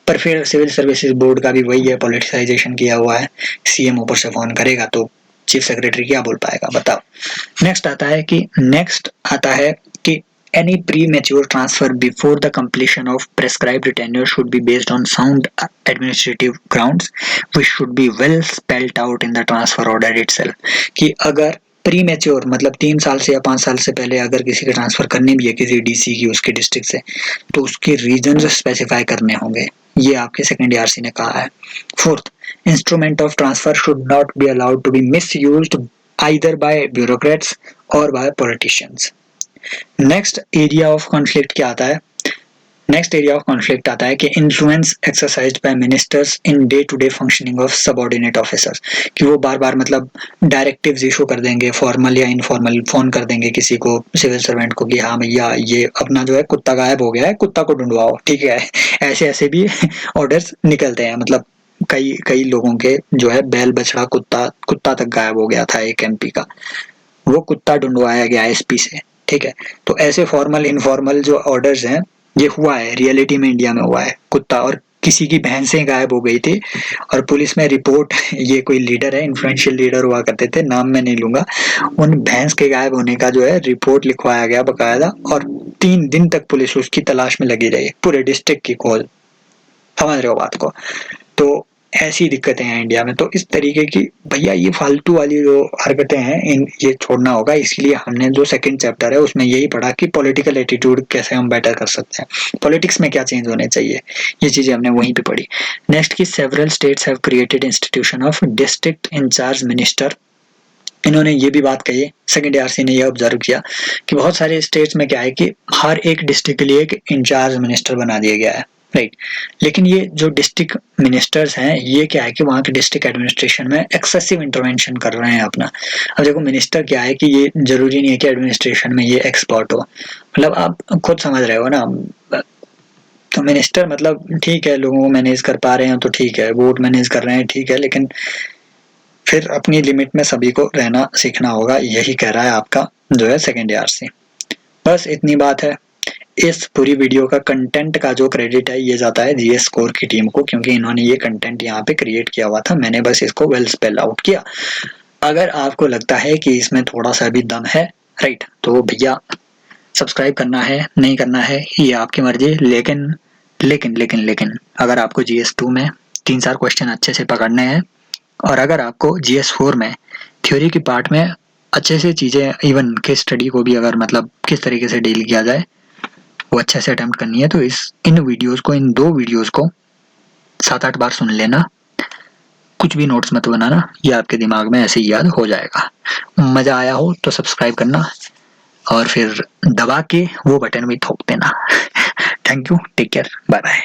पर फिर सिविल सर्विसेज बोर्ड का भी वही है, पॉलिटिसाइजेशन किया हुआ है। सीएम ऊपर से फोन करेगा तो चीफ सेक्रेटरी क्या बोल पाएगा, बताओ। नेक्स्ट आता है कि any premature transfer before the completion of prescribed tenure should be based on sound administrative grounds which should be well spelled out in the transfer order itself। कि अगर प्री मेच्योर मतलब 3 साल से या 5 साल से पहले अगर किसी के ट्रांसफर करनी भी है किसी डीसी की उसके डिस्ट्रिक्ट से, तो उसके रीजन स्पेसिफाई करने होंगे, ये आपके सेकंड ईआरसी ने कहा है। Fourth, instrument of transfer should not be allowed to be misused either by bureaucrats or by politicians। Next area of conflict क्या आता है, नेक्स्ट एरिया ऑफ कॉन्फ्लिक्ट आता है कि influence exercised by ministers in day to day functioning of subordinate officers, कि वो बार बार मतलब directives issue कर देंगे, फॉर्मल या इनफॉर्मल फोन कर देंगे किसी को सिविल सर्वेंट को कि हाँ भैया ये अपना जो है कुत्ता गायब हो गया है, कुत्ता को ढूंढवाओ। ठीक है, ऐसे ऐसे भी ऑर्डर्स निकलते हैं। मतलब कई कई लोगों के जो है बैल बछड़ा कुत्ता कुत्ता तक गायब हो गया था एक एमपी का, वो कुत्ता ढूंढवाया गया एसपी से। ठीक है, तो ऐसे फॉर्मल इनफॉर्मल जो ऑर्डर्स हैं ये हुआ है, रियलिटी में इंडिया में हुआ है। कुत्ता और किसी की भैंसें गायब हो गई थी और पुलिस में रिपोर्ट, ये कोई लीडर है, इन्फ्लुएंशियल लीडर हुआ करते थे, नाम मैं नहीं लूंगा, उन भैंस के गायब होने का जो है रिपोर्ट लिखवाया गया बकायदा, और 3 दिन तक पुलिस उसकी तलाश में लगी रही, पूरे डिस्ट्रिक्ट की खोज। समझ रहे हो बात को। तो ऐसी दिक्कतें हैं इंडिया में। तो इस तरीके की भैया ये फालतू वाली जो हरकतें हैं इन ये छोड़ना होगा। इसलिए हमने जो सेकंड चैप्टर है उसमें यही पढ़ा कि पॉलिटिकल एटीट्यूड कैसे हम बेटर कर सकते हैं, पॉलिटिक्स में क्या चेंज होने चाहिए, ये चीजें हमने वहीं पे पढ़ी। नेक्स्ट की several states have created institution of district in-charge minister. इन्होंने ये भी बात कही, सेकंड ईआरसी ने ये ऑब्जर्व किया कि बहुत सारे स्टेट्स में क्या है कि हर एक डिस्ट्रिक्ट के लिए एक इंचार्ज मिनिस्टर बना दिया गया है। राइट, लेकिन ये जो डिस्ट्रिक्ट मिनिस्टर्स हैं ये क्या है कि वहाँ के डिस्ट्रिक्ट एडमिनिस्ट्रेशन में एक्सेसिव इंटरवेंशन कर रहे हैं अपना। अब देखो मिनिस्टर क्या है कि ये जरूरी नहीं है कि एडमिनिस्ट्रेशन में ये एक्सपर्ट हो, मतलब आप खुद समझ रहे हो ना। तो मिनिस्टर मतलब ठीक है लोगों को मैनेज कर पा रहे हैं तो ठीक है, वोट मैनेज कर रहे हैं ठीक है, लेकिन फिर अपनी लिमिट में सभी को रहना सीखना होगा, यही कह रहा है आपका जो है सेकेंड ARC। बस इतनी बात है। इस पूरी वीडियो का कंटेंट का जो क्रेडिट है ये जाता है GS स्कोर की टीम को, क्योंकि इन्होंने ये कंटेंट यहाँ पे क्रिएट किया हुआ था, मैंने बस इसको वेल स्पेल आउट किया। अगर आपको लगता है कि इसमें थोड़ा सा भी दम है, राइट, तो भैया सब्सक्राइब करना है नहीं करना है ये आपकी मर्जी। लेकिन लेकिन लेकिन लेकिन अगर आपको GS2 में 3-4 क्वेश्चन अच्छे से पकड़ने हैं, और अगर आपको GS4 में थ्योरी की पार्ट में अच्छे से चीज़ें, इवन केस स्टडी को भी अगर मतलब किस तरीके से डील किया जाए वो अच्छे से अटेम्प्ट करनी है, तो इन दो वीडियोस को 7-8 बार सुन लेना। कुछ भी नोट्स मत बनाना, ये आपके दिमाग में ऐसे ही याद हो जाएगा। मज़ा आया हो तो सब्सक्राइब करना और फिर दबा के वो बटन भी ठोक देना। Thank you, take care, bye bye.